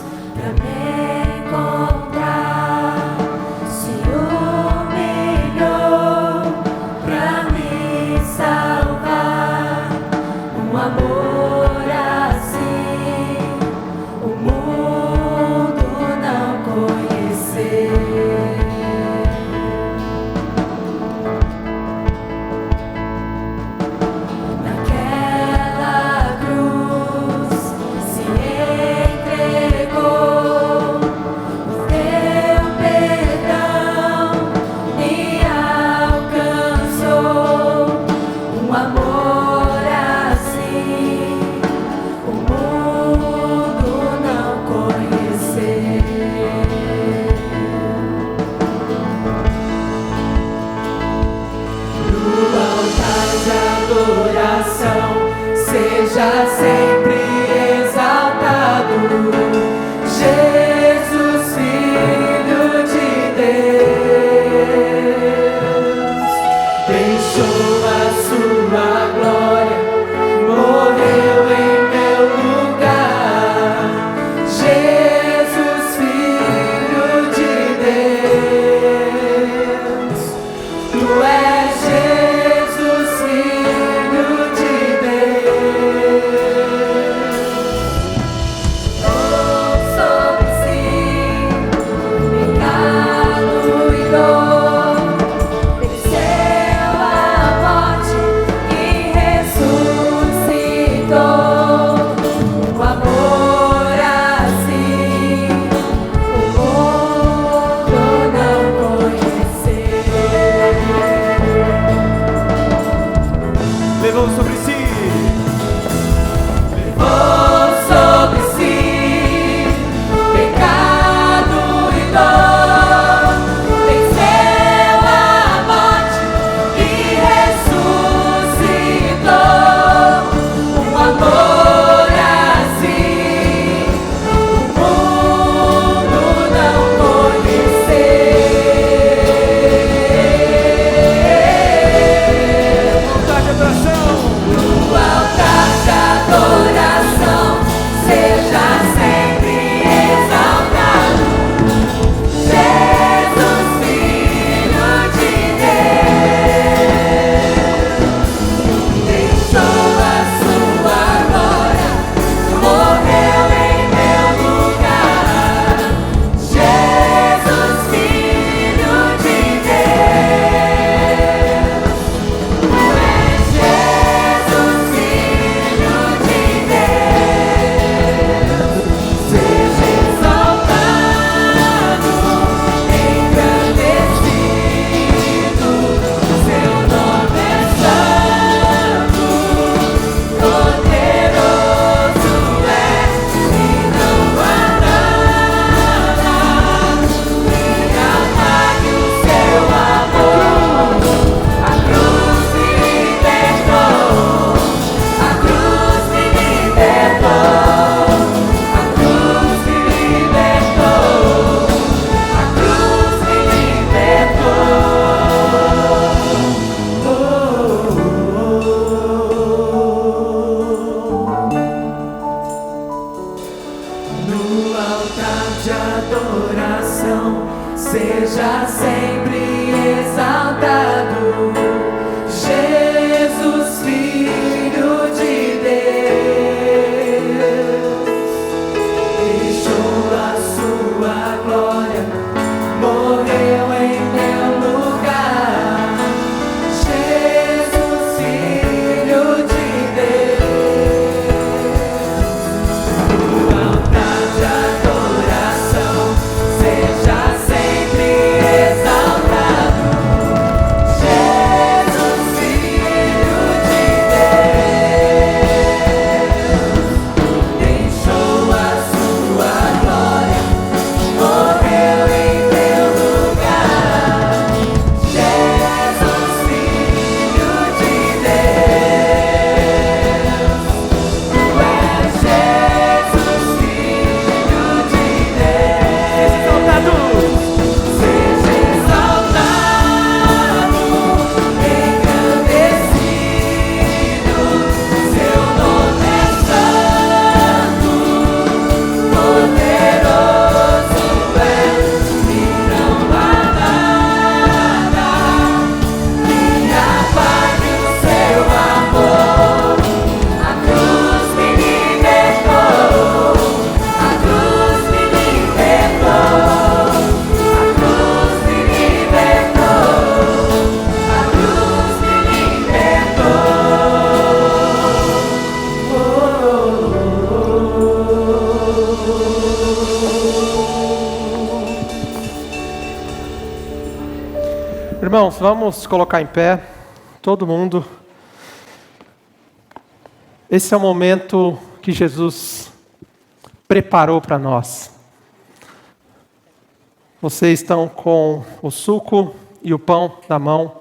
seja sempre exaltado. Jesus, Filho de Deus, deixou a sua glória, morreu em meu lugar. Jesus, Filho de Deus, o altar de adoração seja sempre exaltado. Jesus, Filho de Deus, deixou a sua glória, morreu em meu lugar. Jesus, Filho de Deus, tu és Jesus, Filho de Deus. Seja exaltado, engrandecido, seu nome é santo, poderoso é, e não há nada que apague o seu amor. A cruz me libertou, a cruz me libertou, a cruz me libertou, a cruz me libertou. Irmãos, vamos colocar em pé, todo mundo. Esse é o momento que Jesus preparou para nós. Vocês estão com o suco e o pão na mão.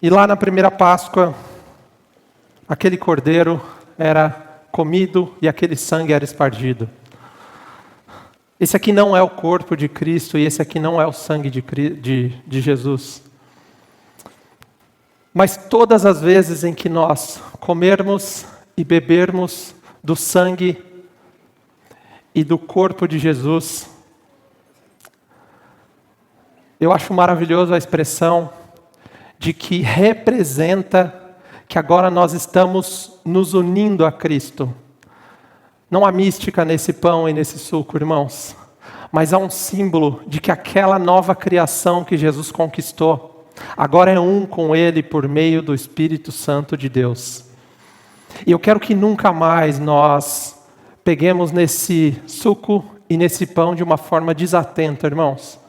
E lá na primeira Páscoa, aquele cordeiro era comido e aquele sangue era espargido. Esse aqui não é o corpo de Cristo e esse aqui não é o sangue de Jesus. Mas todas as vezes em que nós comermos e bebermos do sangue e do corpo de Jesus, eu acho maravilhoso a expressão de que representa que agora nós estamos nos unindo a Cristo. Não há mística nesse pão e nesse suco, irmãos, mas há um símbolo de que aquela nova criação que Jesus conquistou, agora é um com Ele por meio do Espírito Santo de Deus. E eu quero que nunca mais nós peguemos nesse suco e nesse pão de uma forma desatenta, irmãos,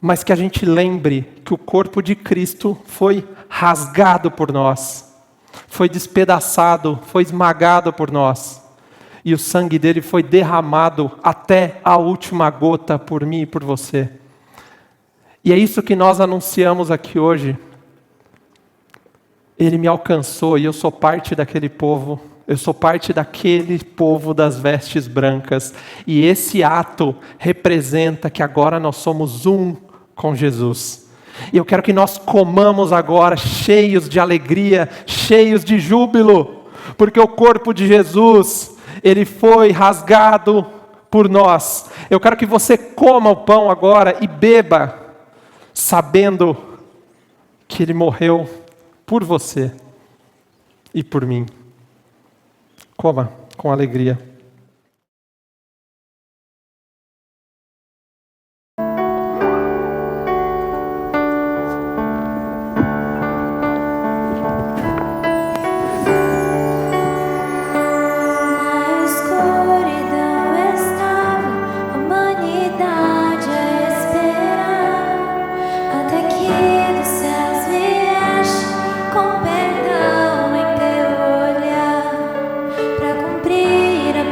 mas que a gente lembre que o corpo de Cristo foi rasgado por nós, foi despedaçado, foi esmagado por nós. E o sangue dele foi derramado até a última gota por mim e por você. E é isso que nós anunciamos aqui hoje. Ele me alcançou e eu sou parte daquele povo. Eu sou parte daquele povo das vestes brancas. E esse ato representa que agora nós somos um com Jesus. E eu quero que nós comamos agora cheios de alegria, cheios de júbilo, porque o corpo de Jesus, ele foi rasgado por nós. Eu quero que você coma o pão agora e beba, sabendo que ele morreu por você e por mim. Coma com alegria. Na escuridão estava a humanidade a esperar, até que dos céus vieste com perdão em teu olhar, para cumprir a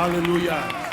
Aleluia.